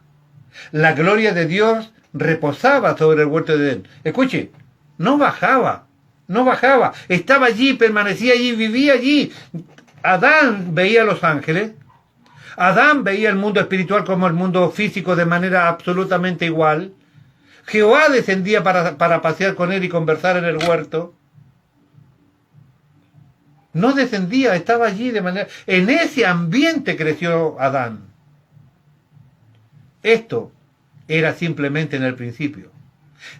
La gloria de Dios reposaba sobre el huerto de Edén. Escuche, no bajaba. Estaba allí, permanecía allí, vivía allí. Adán veía a los ángeles. Adán veía el mundo espiritual como el mundo físico de manera absolutamente igual. Jehová descendía para pasear con él y conversar en el huerto. No descendía, estaba allí de manera... En ese ambiente creció Adán. Esto era simplemente en el principio.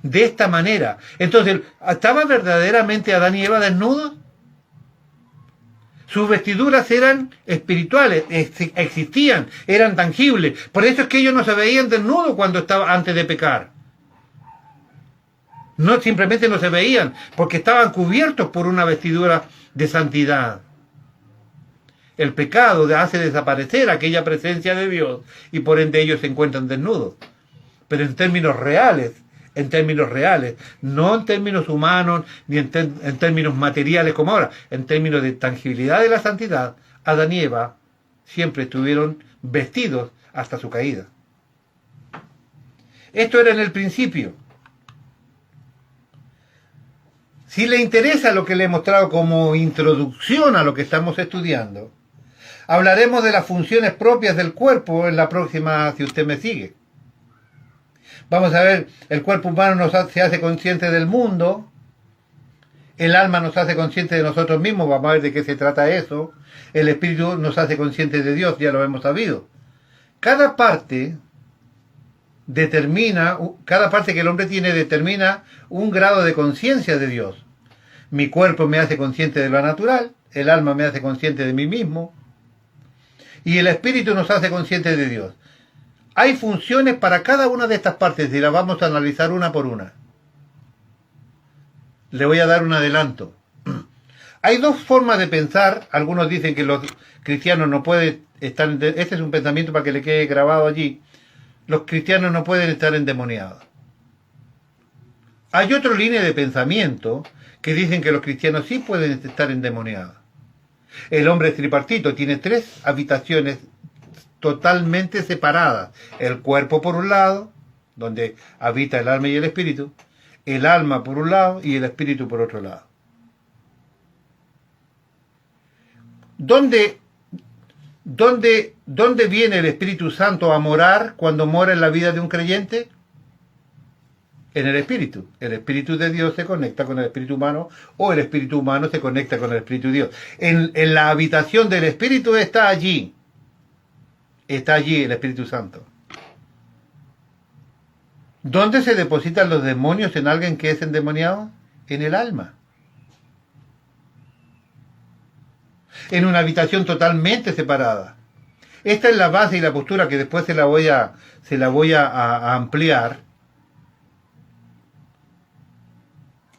De esta manera. Entonces, ¿estaba verdaderamente Adán y Eva desnudos? Sus vestiduras eran espirituales, existían, eran tangibles. Por eso es que ellos no se veían desnudos cuando estaban antes de pecar. No, simplemente no se veían, porque estaban cubiertos por una vestidura de santidad. El pecado hace desaparecer aquella presencia de Dios y por ende ellos se encuentran desnudos. Pero en términos reales, no en términos humanos ni en términos materiales como ahora, en términos de tangibilidad de la santidad, Adán y Eva siempre estuvieron vestidos hasta su caída. Esto era en el principio. Si le interesa lo que le he mostrado como introducción a lo que estamos estudiando, hablaremos de las funciones propias del cuerpo en la próxima, si usted me sigue. Vamos a ver, el cuerpo humano se hace consciente del mundo, el alma nos hace consciente de nosotros mismos, vamos a ver de qué se trata eso, el espíritu nos hace consciente de Dios, ya lo hemos sabido. Cada parte que el hombre tiene determina un grado de conciencia de Dios. Mi cuerpo me hace consciente de lo natural, el alma me hace consciente de mí mismo, y el espíritu nos hace conscientes de Dios. Hay funciones para cada una de estas partes y las vamos a analizar una por una. Le voy a dar un adelanto. Hay dos formas de pensar. Algunos dicen que los cristianos no pueden estar... Este es un pensamiento para que le quede grabado allí. Los cristianos no pueden estar endemoniados. Hay otra línea de pensamiento que dicen que los cristianos sí pueden estar endemoniados. El hombre es tripartito, tiene 3 habitaciones totalmente separadas. El cuerpo por un lado, donde habita el alma y el espíritu, el alma por un lado y el espíritu por otro lado. ¿Dónde viene el Espíritu Santo a morar cuando mora en la vida de un creyente? En el espíritu. El espíritu de Dios se conecta con el espíritu humano, o el espíritu humano se conecta con el espíritu de Dios. En la habitación del espíritu está allí el Espíritu Santo. ¿Dónde se depositan los demonios en alguien que es endemoniado? En el alma. En una habitación totalmente separada. Esta es la base y la postura que después se la voy a ampliar.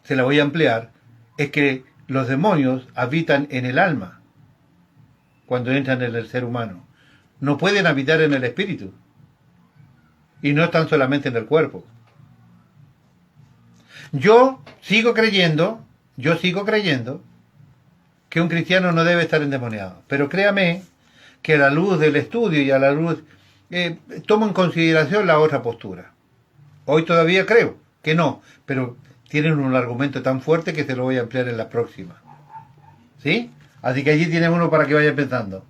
Se la voy a ampliar. Es que los demonios habitan en el alma cuando entran en el ser humano. No pueden habitar en el espíritu. Y no están solamente en el cuerpo. Yo sigo creyendo que un cristiano no debe estar endemoniado. Pero créame que a la luz del estudio y a la luz... tomo en consideración la otra postura. Hoy todavía creo que no, pero tienen un argumento tan fuerte que se lo voy a ampliar en la próxima. ¿Sí? Así que allí tiene uno para que vaya pensando.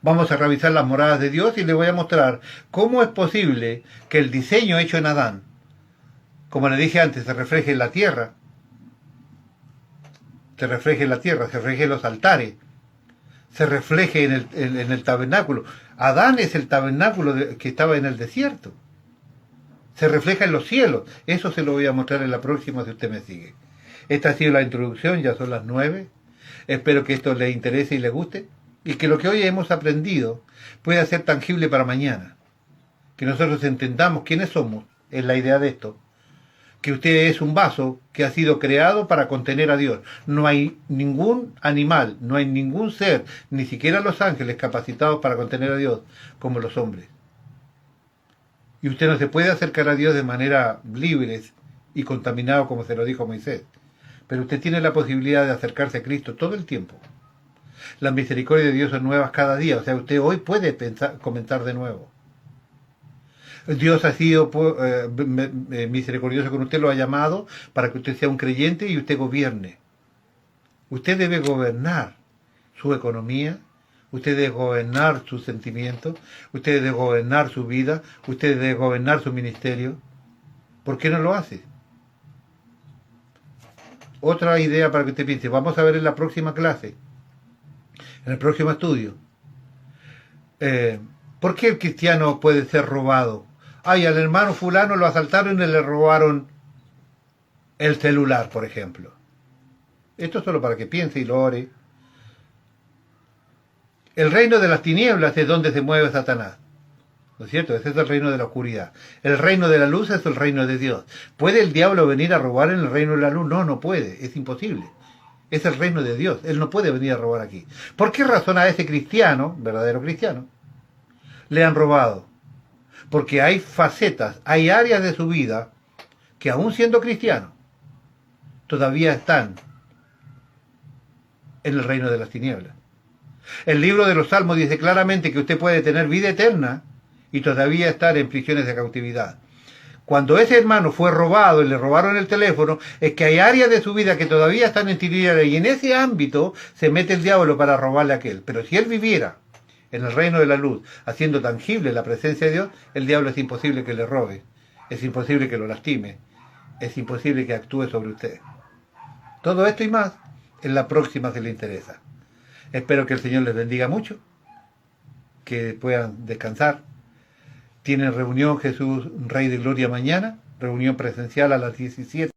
Vamos a revisar las moradas de Dios y le voy a mostrar cómo es posible que el diseño hecho en Adán, como le dije antes, se refleje en la tierra, se refleje en los altares, se refleje en el tabernáculo. Adán es el tabernáculo que estaba en el desierto. Se refleja en los cielos. Eso se lo voy a mostrar en la próxima si usted me sigue. Esta ha sido la introducción, ya son las 9. Espero que esto le interese y le guste. Y que lo que hoy hemos aprendido pueda ser tangible para mañana. Que nosotros entendamos quiénes somos, es la idea de esto. Que usted es un vaso que ha sido creado para contener a Dios. No hay ningún animal, no hay ningún ser, ni siquiera los ángeles capacitados para contener a Dios como los hombres. Y usted no se puede acercar a Dios de manera libre y contaminado como se lo dijo Moisés. Pero usted tiene la posibilidad de acercarse a Cristo todo el tiempo. Las misericordias de Dios son nuevas cada día. O sea, usted hoy puede comenzar de nuevo. Dios ha sido misericordioso con usted, lo ha llamado para que usted sea un creyente y usted gobierne. Usted debe gobernar su economía, usted debe gobernar sus sentimientos, usted debe gobernar su vida, usted debe gobernar su ministerio. ¿Por qué no lo hace? Otra idea para que usted piense, vamos a ver en la próxima clase, en el próximo estudio. ¿Por qué el cristiano puede ser robado? Ay, al hermano fulano lo asaltaron y le robaron el celular, por ejemplo. Esto es solo para que piense y lo ore. El reino de las tinieblas es donde se mueve Satanás. ¿No es cierto? Ese es el reino de la oscuridad. El reino de la luz es el reino de Dios. ¿Puede el diablo venir a robar en el reino de la luz? No, no puede. Es imposible. Es el reino de Dios. Él no puede venir a robar aquí. ¿Por qué razón a ese cristiano, verdadero cristiano, le han robado? Porque hay facetas, hay áreas de su vida que aún siendo cristiano, todavía están en el reino de las tinieblas. El libro de los Salmos dice claramente que usted puede tener vida eterna y todavía estar en prisiones de cautividad. Cuando ese hermano fue robado y le robaron el teléfono, es que hay áreas de su vida que todavía están en tinieblas y en ese ámbito se mete el diablo para robarle a aquel. Pero si él viviera en el reino de la luz, haciendo tangible la presencia de Dios, el diablo es imposible que le robe, es imposible que lo lastime, es imposible que actúe sobre usted. Todo esto y más, en la próxima se le interesa. Espero que el Señor les bendiga mucho, que puedan descansar. Tienen reunión Jesús Rey de Gloria mañana, reunión presencial a las 17.